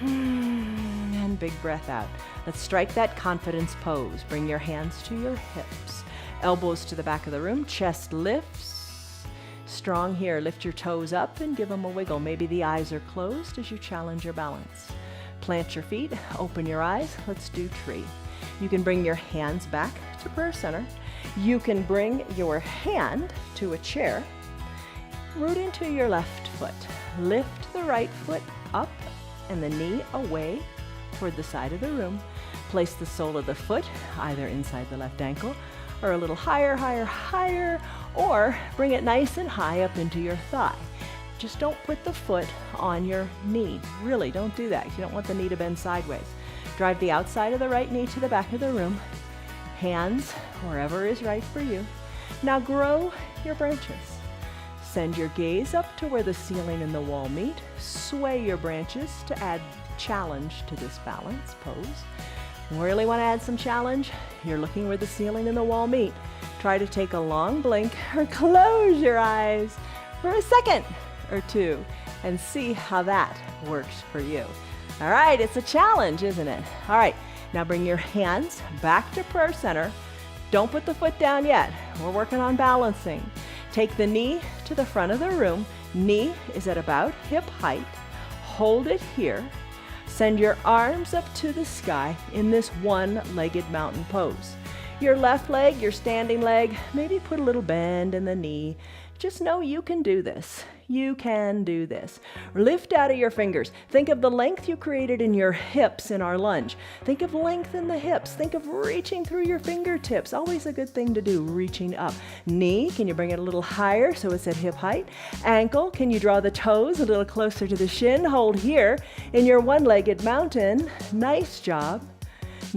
Speaker 2: and big breath out. Let's strike that confidence pose. Bring your hands to your hips, elbows to the back of the room, chest lifts. Strong here, lift your toes up and give them a wiggle. Maybe the eyes are closed as you challenge your balance. Plant your feet, open your eyes, let's do tree. You can bring your hands back to prayer center. You can bring your hand to a chair. Root into your left foot. Lift the right foot up and the knee away toward the side of the room. Place the sole of the foot either inside the left ankle or a little higher, higher, higher, or bring it nice and high up into your thigh. Just don't put the foot on your knee. Really, don't do that. You don't want the knee to bend sideways. Drive the outside of the right knee to the back of the room. Hands wherever is right for you. Now grow your branches. Send your gaze up to where the ceiling and the wall meet. Sway your branches to add challenge to this balance pose. Really want to add some challenge? You're looking where the ceiling and the wall meet. Try to take a long blink or close your eyes for a second or two and see how that works for you. All right, it's a challenge, isn't it? All right, now bring your hands back to prayer center. Don't put the foot down yet. We're working on balancing. Take the knee to the front of the room. Knee is at about hip height. Hold it here. Send your arms up to the sky in this one-legged mountain pose. Your left leg, your standing leg, maybe put a little bend in the knee. Just know you can do this. You can do this. Lift out of your fingers. Think of the length you created in your hips in our lunge. Think of length in the hips. Think of reaching through your fingertips. Always a good thing to do, reaching up. Knee, can you bring it a little higher so it's at hip height? Ankle, can you draw the toes a little closer to the shin? Hold here in your one-legged mountain. Nice job.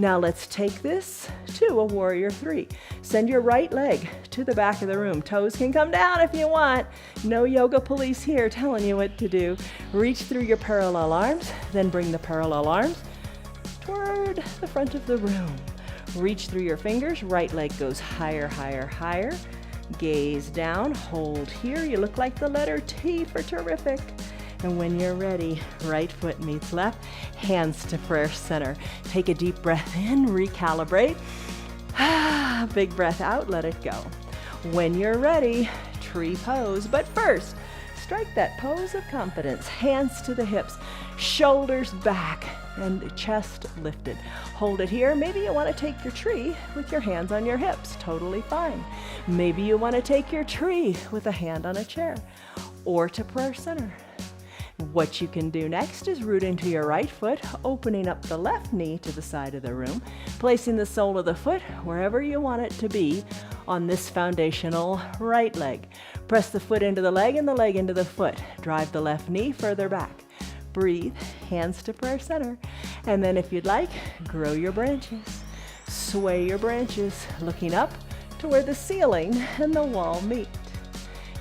Speaker 2: Now let's take this to a warrior three. Send your right leg to the back of the room. Toes can come down if you want. No yoga police here telling you what to do. Reach through your parallel arms, then bring the parallel arms toward the front of the room. Reach through your fingers. Right leg goes higher, higher, higher. Gaze down, hold here. You look like the letter T for terrific. And when you're ready, right foot meets left, hands to prayer center. Take a deep breath in, recalibrate. Big breath out, let it go. When you're ready, tree pose. But first, strike that pose of confidence. Hands to the hips, shoulders back, and chest lifted. Hold it here. Maybe you want to take your tree with your hands on your hips. Totally fine. Maybe you want to take your tree with a hand on a chair or to prayer center. What you can do next is root into your right foot, opening up the left knee to the side of the room, placing the sole of the foot wherever you want it to be on this foundational right leg. Press the foot into the leg and the leg into the foot. Drive the left knee further back. Breathe, hands to prayer center. And then if you'd like, grow your branches. Sway your branches, looking up to where the ceiling and the wall meet.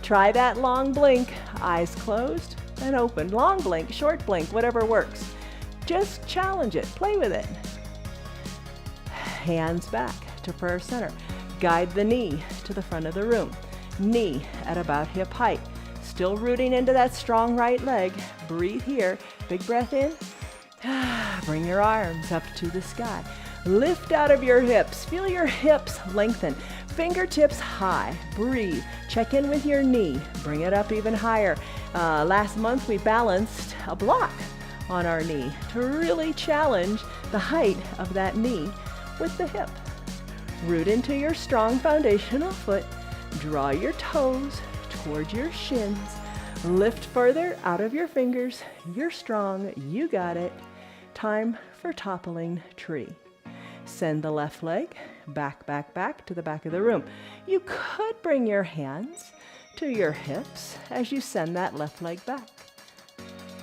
Speaker 2: Try that long blink, eyes closed and open. Long blink, short blink, whatever works. Just challenge it, play with it. Hands back to prayer center. Guide the knee to the front of the room. Knee at about hip height. Still rooting into that strong right leg. Breathe here, big breath in. Bring your arms up to the sky. Lift out of your hips, feel your hips lengthen. Fingertips high, breathe. Check in with your knee, bring it up even higher. Last month we balanced a block on our knee to really challenge the height of that knee with the hip. Root into your strong foundational foot. Draw your toes towards your shins. Lift further out of your fingers. You're strong, you got it. Time for toppling tree. Send the left leg back, back, back to the back of the room. You could bring your hands to your hips as you send that left leg back.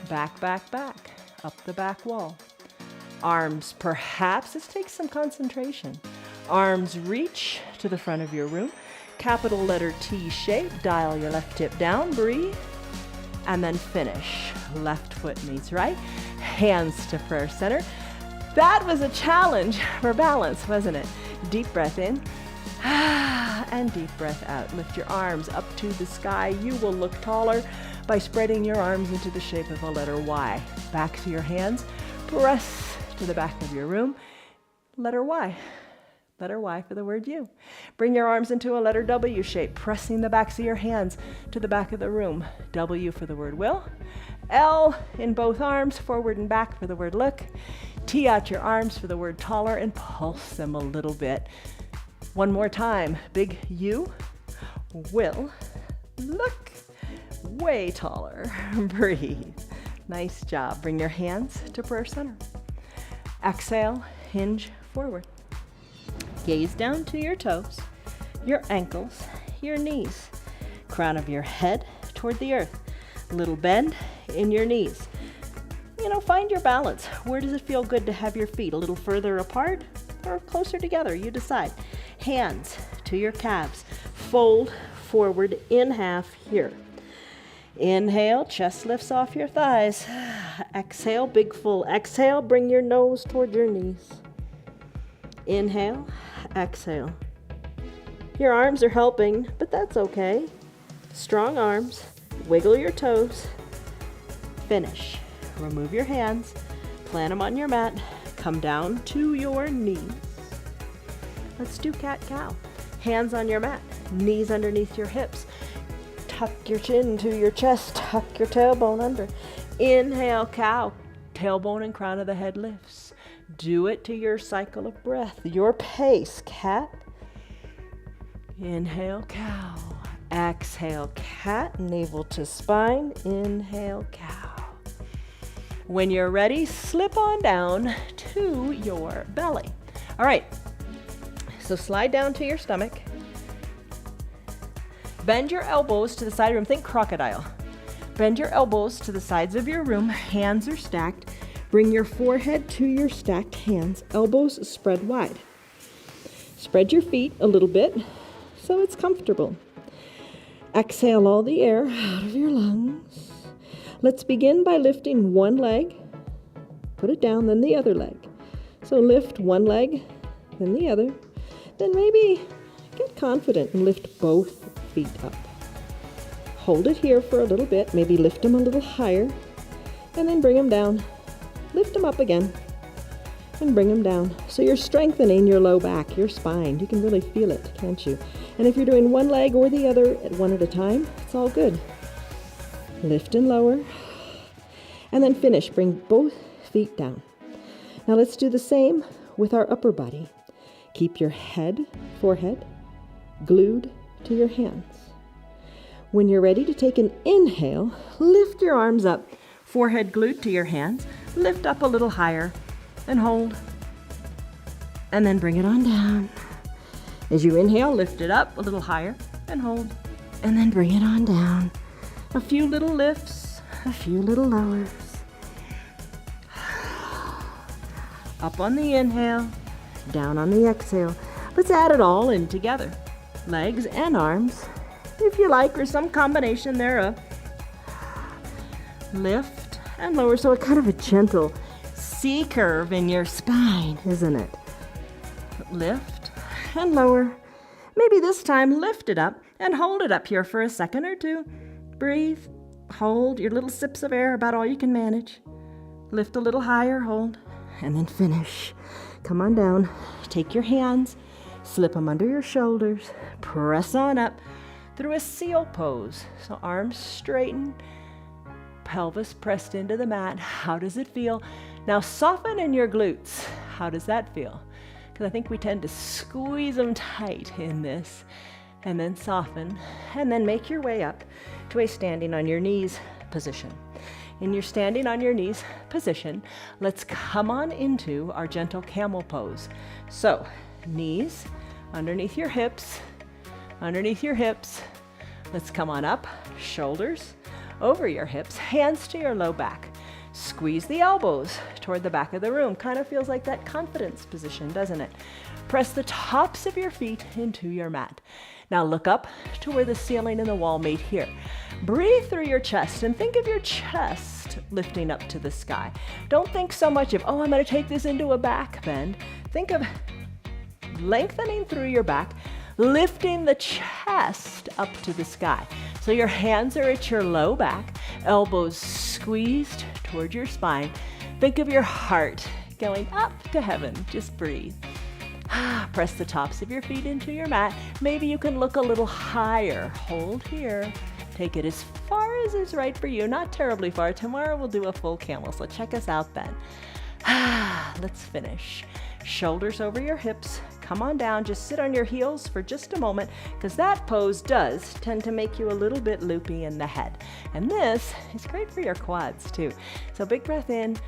Speaker 2: Back, back, back, up the back wall. Arms, perhaps, this takes some concentration. Arms reach to the front of your room. Capital letter T shape, dial your left hip down, breathe, and then finish. Left foot meets right, hands to prayer center. That was a challenge for balance, wasn't it? Deep breath in, and deep breath out. Lift your arms up to the sky. You will look taller by spreading your arms into the shape of a letter Y. Back to your hands, press to the back of your room. Letter Y. Letter Y for the word you. Bring your arms into a letter W shape, pressing the backs of your hands to the back of the room. W for the word will. L in both arms, forward and back for the word look. T out your arms for the word taller and pulse them a little bit. One more time. Big U, will, look, way taller. Breathe. Nice job. Bring your hands to prayer center. Exhale, hinge forward. Gaze down to your toes, your ankles, your knees. Crown of your head toward the earth. Little bend in your knees. Find your balance. Where does it feel good to have your feet? A little further apart or closer together? You decide. Hands to your calves. Fold forward in half here. Inhale, chest lifts off your thighs. Exhale, big full exhale. Bring your nose toward your knees. Inhale, exhale. Your arms are helping, but that's okay. Strong arms. Wiggle your toes. Finish. Remove your hands, plant them on your mat, come down to your knees. Let's do cat-cow. Hands on your mat, knees underneath your hips. Tuck your chin to your chest, tuck your tailbone under. Inhale, cow. Tailbone and crown of the head lifts. Do it to your cycle of breath, your pace, cat. Inhale, cow. Exhale, cat, navel to spine. Inhale, cow. When you're ready, slip on down to your belly. All right, so slide down to your stomach. Bend your elbows to the side of the room. Think crocodile. Bend your elbows to the sides of your room. Hands are stacked. Bring your forehead to your stacked hands. Elbows spread wide. Spread your feet a little bit so it's comfortable. Exhale all the air out of your lungs. Let's begin by lifting one leg. Put it down, then the other leg. So lift one leg, then the other. Then maybe get confident and lift both feet up. Hold it here for a little bit. Maybe lift them a little higher. And then bring them down. Lift them up again. And bring them down. So you're strengthening your low back, your spine. You can really feel it, can't you? And if you're doing one leg or the other at one at a time, it's all good. Lift and lower. And then finish. Bring both feet down. Now let's do the same with our upper body. Keep your head, forehead, glued to your hands. When you're ready to take an inhale, lift your arms up. Forehead glued to your hands. Lift up a little higher. And hold, and then bring it on down. As you inhale, lift it up a little higher, and hold, and then bring it on down. A few little lifts, a few little lowers. Up on the inhale, down on the exhale. Let's add it all in together. Legs and arms, if you like, or some combination thereof. Lift and lower, so a kind of a gentle C-curve in your spine, isn't it? Lift and lower. Maybe this time lift it up and hold it up here for a second or two. Breathe, hold your little sips of air, about all you can manage. Lift a little higher, hold, and then finish. Come on down. Take your hands, slip them under your shoulders, press on up through a seal pose. So arms straighten, pelvis pressed into the mat. How does it feel? Now soften in your glutes. How does that feel? Because I think we tend to squeeze them tight in this. And then soften. And then make your way up to a standing on your knees position. In your standing on your knees position, let's come on into our gentle camel pose. So, knees underneath your hips. Underneath your hips. Let's come on up. Shoulders over your hips. Hands to your low back. Squeeze the elbows toward the back of the room. Kind of feels like that confidence position, doesn't it? Press the tops of your feet into your mat. Now look up to where the ceiling and the wall meet here. Breathe through your chest and think of your chest lifting up to the sky. Don't think so much of, oh, I'm going to take this into a back bend. Think of lengthening through your back, lifting the chest up to the sky. So your hands are at your low back, elbows squeezed toward your spine. Think of your heart going up to heaven. Just breathe. Press the tops of your feet into your mat. Maybe you can look a little higher. Hold here. Take it as far as is right for you, not terribly far. Tomorrow we'll do a full camel, so check us out then. Let's finish. Shoulders over your hips. Come on down, just sit on your heels for just a moment, because that pose does tend to make you a little bit loopy in the head. And this is great for your quads too. So big breath in,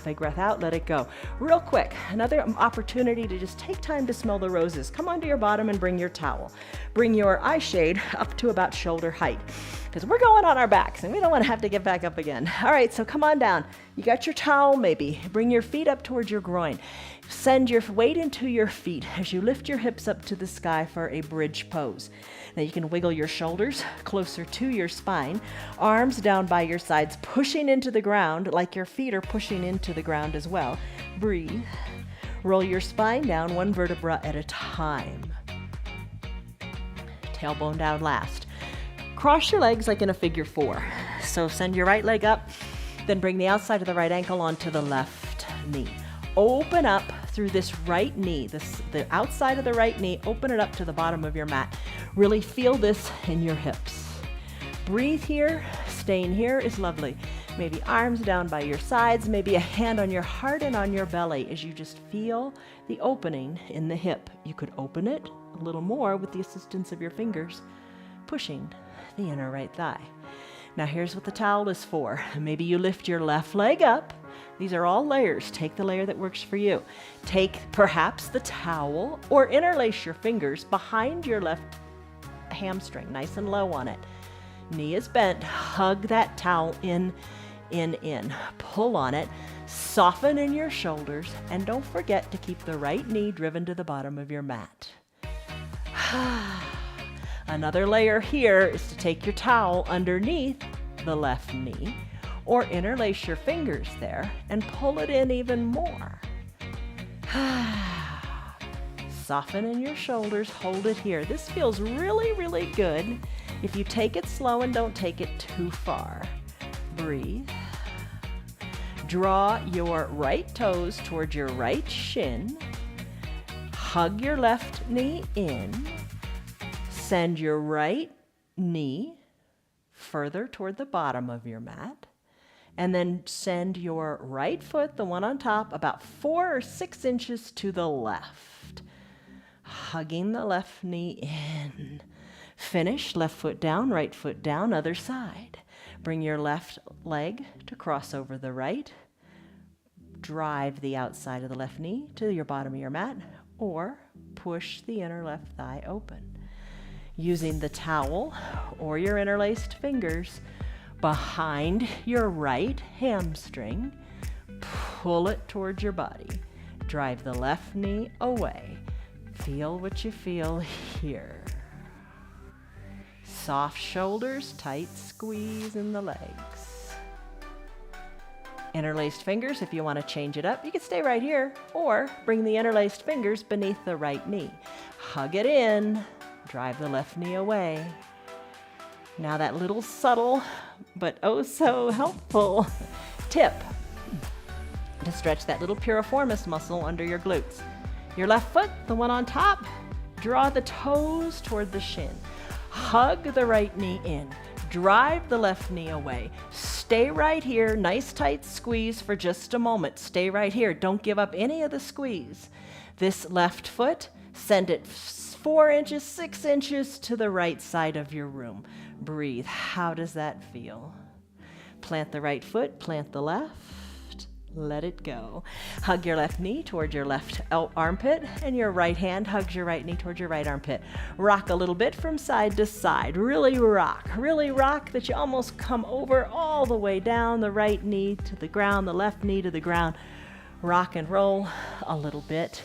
Speaker 2: big breath out, let it go. Real quick, another opportunity to just take time to smell the roses. Come onto your bottom and bring your towel. Bring your eye shade up to about shoulder height, because we're going on our backs and we don't want to have to get back up again. All right, so come on down. You got your towel maybe. Bring your feet up towards your groin. Send your weight into your feet as you lift your hips up to the sky for a bridge pose. Now you can wiggle your shoulders closer to your spine, arms down by your sides, pushing into the ground like your feet are pushing into the ground as well. Breathe. Roll your spine down one vertebra at a time. Tailbone down last. Cross your legs like in a figure four. So send your right leg up, then bring the outside of the right ankle onto the left knee. Open up through this right knee, the outside of the right knee, open it up to the bottom of your mat. Really feel this in your hips. Breathe here, staying here is lovely. Maybe arms down by your sides, maybe a hand on your heart and on your belly as you just feel the opening in the hip. You could open it a little more with the assistance of your fingers. pushing the inner right thigh. Now here's what the towel is for. Maybe you lift your left leg up. These are all layers. Take the layer that works for you. Take perhaps the towel or interlace your fingers behind your left hamstring, nice and low on it. Knee is bent. Hug that towel in. Pull on it. Soften in your shoulders. And don't forget to keep the right knee driven to the bottom of your mat. Another layer here is to take your towel underneath the left knee or interlace your fingers there and pull it in even more. Soften in your shoulders, hold it here. This feels really, really good if you take it slow and don't take it too far. Breathe. Draw your right toes towards your right shin. Hug your left knee in. Send your right knee further toward the bottom of your mat. And then send your right foot, the one on top, about 4 or 6 inches to the left. Hugging the left knee in. Finish, left foot down, other side. Bring your left leg to cross over the right. Drive the outside of the left knee to your bottom of your mat, or push the inner left thigh open. Using the towel or your interlaced fingers behind your right hamstring, pull it towards your body. Drive the left knee away. Feel what you feel here. Soft shoulders, tight squeeze in the legs. Interlaced fingers, if you want to change it up, you can stay right here, or bring the interlaced fingers beneath the right knee. Hug it in, drive the left knee away. Now that little subtle, but oh so helpful tip to stretch that little piriformis muscle under your glutes. Your left foot, the one on top, draw the toes toward the shin. Hug the right knee in. Drive the left knee away. Stay right here. Nice tight squeeze for just a moment. Stay right here. Don't give up any of the squeeze. This left foot, send it 4 inches, 6 inches to the right side of your room. Breathe. How does that feel? Plant the right foot, plant the left. Let it go. Hug your left knee toward your left armpit, and your right hand hugs your right knee toward your right armpit. Rock a little bit from side to side. Really rock that you almost come over all the way down, the right knee to the ground, the left knee to the ground. Rock and roll a little bit.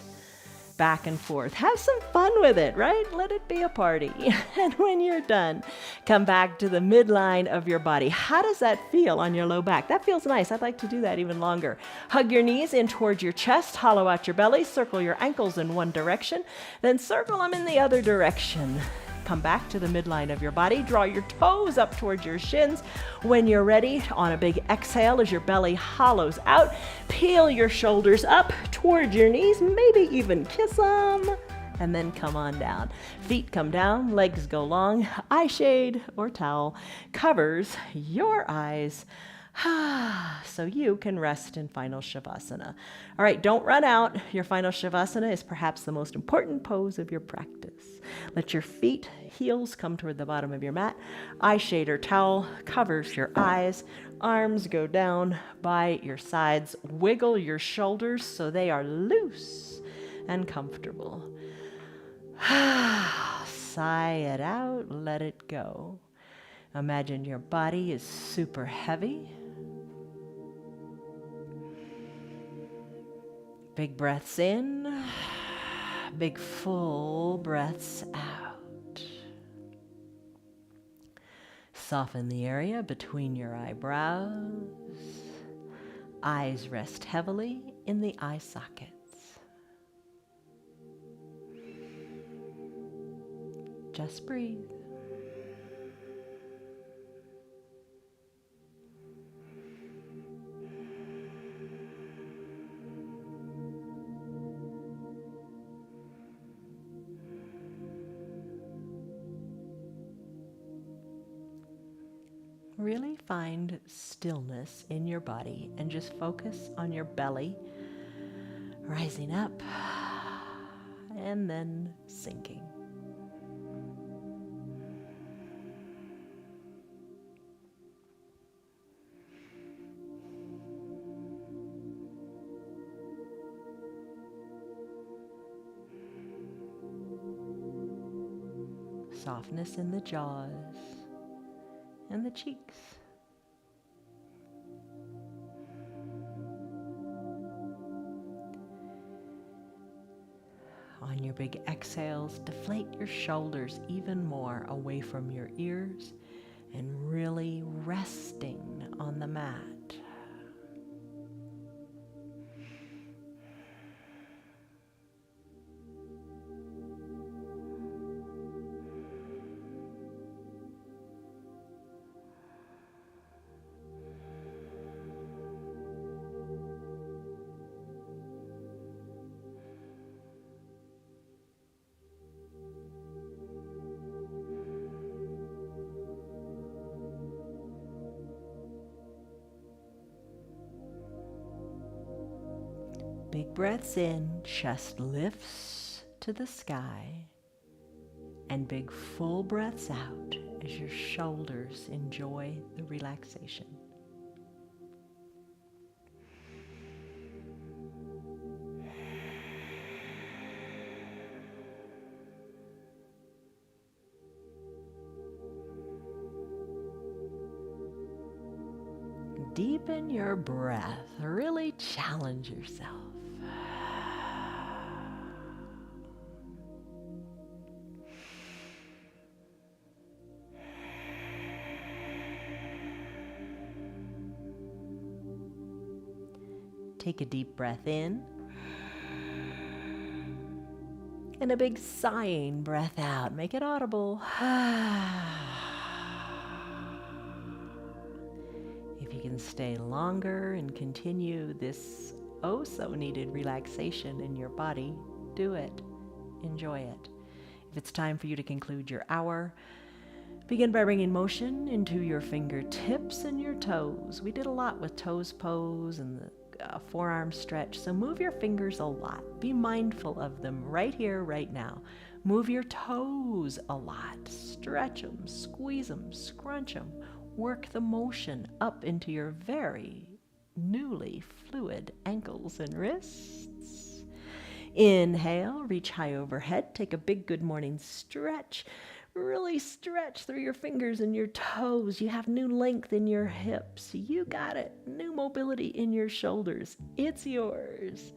Speaker 2: Back and forth. Have some fun with it, right? Let it be a party. And when you're done, come back to the midline of your body. How does that feel on your low back? That feels nice. I'd like to do that even longer. Hug your knees in towards your chest, hollow out your belly, circle your ankles in one direction, then circle them in the other direction. Come back to the midline of your body. Draw your toes up towards your shins. When you're ready, on a big exhale as your belly hollows out, peel your shoulders up towards your knees, maybe even kiss them, and then come on down. Feet come down, legs go long. Eye shade or towel covers your eyes so you can rest in final Shavasana. All right, don't run out. Your final Shavasana is perhaps the most important pose of your practice. Let your feet, heels come toward the bottom of your mat. Eye shade or towel covers your eyes. Arms go down by your sides. Wiggle your shoulders so they are loose and comfortable. Sigh it out, let it go. Imagine your body is super heavy. Big breaths in, big full breaths out. Soften the area between your eyebrows. Eyes rest heavily in the eye sockets. Just breathe. Really find stillness in your body and just focus on your belly rising up and then sinking. softness in the jaws and the cheeks. On your big exhales, deflate your shoulders even more away from your ears and really resting on the mat. Big breaths in, chest lifts to the sky, and big full breaths out as your shoulders enjoy the relaxation. Deepen your breath, really challenge yourself. Take a deep breath in and a big sighing breath out. Make it audible. If you can stay longer and continue this oh so needed relaxation in your body, do it. Enjoy it. If it's time for you to conclude your hour, begin by bringing motion into your fingertips and your toes. We did a lot with toes pose and the forearm stretch, so move your fingers a lot. Be mindful of them right here, right now. Move your toes a lot. Stretch them, squeeze them, scrunch them. Work the motion up into your very newly fluid ankles and wrists. Inhale, reach high overhead. Take a big good morning stretch. Really stretch through your fingers and your toes. You have new length in your hips. You got it. New mobility in your shoulders. It's yours.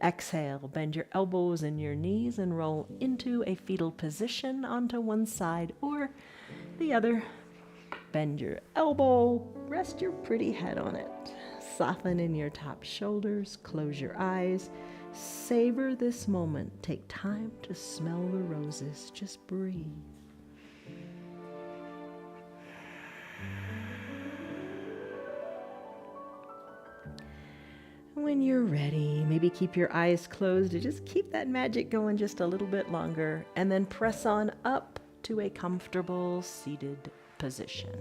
Speaker 2: Exhale, bend your elbows and your knees and roll into a fetal position onto one side or the other. Bend your elbow, rest your pretty head on it. Soften in your top shoulders, close your eyes. Savor this moment. Take time to smell the roses. Just breathe. When you're ready, maybe keep your eyes closed to just keep that magic going just a little bit longer, and then press on up to a comfortable seated position.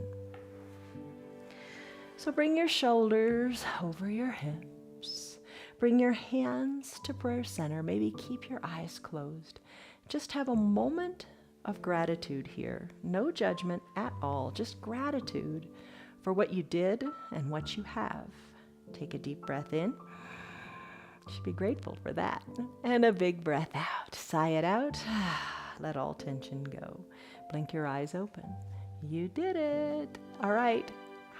Speaker 2: So bring your shoulders over your hips. Bring your hands to prayer center. Maybe keep your eyes closed. Just have a moment of gratitude here. No judgment at all, just gratitude for what you did and what you have. Take a deep breath in. You should be grateful for that. And a big breath out. Sigh it out. Let all tension go. Blink your eyes open. You did it. All right.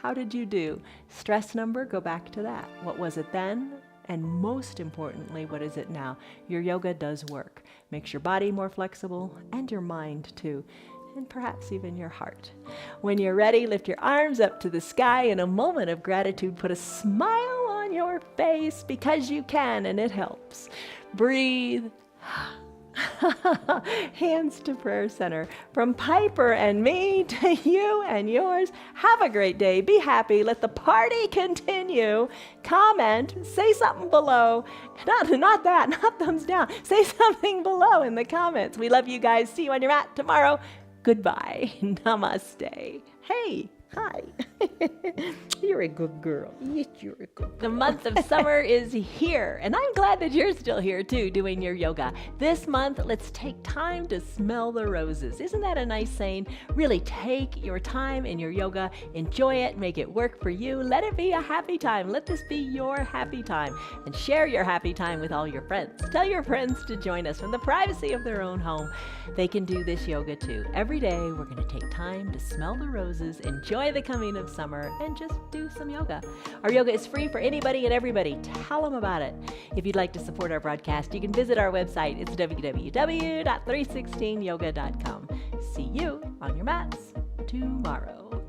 Speaker 2: How did you do? Stress number, go back to that. What was it then? And most importantly, what is it now? Your yoga does work. Makes your body more flexible and your mind too. And perhaps even your heart. When you're ready, lift your arms up to the sky. In a moment of gratitude, put a smile on your face because you can and it helps. Breathe. Hands to prayer center. From Piper and me to you and yours. Have a great day. Be happy. Let the party continue. Comment. Say something below. Not thumbs down. Say something below in the comments. We love you guys. See you on your mat tomorrow. Goodbye. Namaste. Hey.
Speaker 3: Hi. You're a good girl. Yes, you're a good girl.
Speaker 2: The month of summer is here, and I'm glad that you're still here too, doing your yoga. This month, let's take time to smell the roses. Isn't that a nice saying? Really take your time in your yoga, enjoy it, make it work for you. Let it be a happy time. Let this be your happy time, and share your happy time with all your friends. Tell your friends to join us from the privacy of their own home. They can do this yoga too. Every day, we're going to take time to smell the roses, enjoy the coming of summer, and just do some yoga. Our yoga is free for anybody and everybody. Tell them about it. If you'd like to support our broadcast, you can visit our website. It's www.316yoga.com. See you on your mats tomorrow.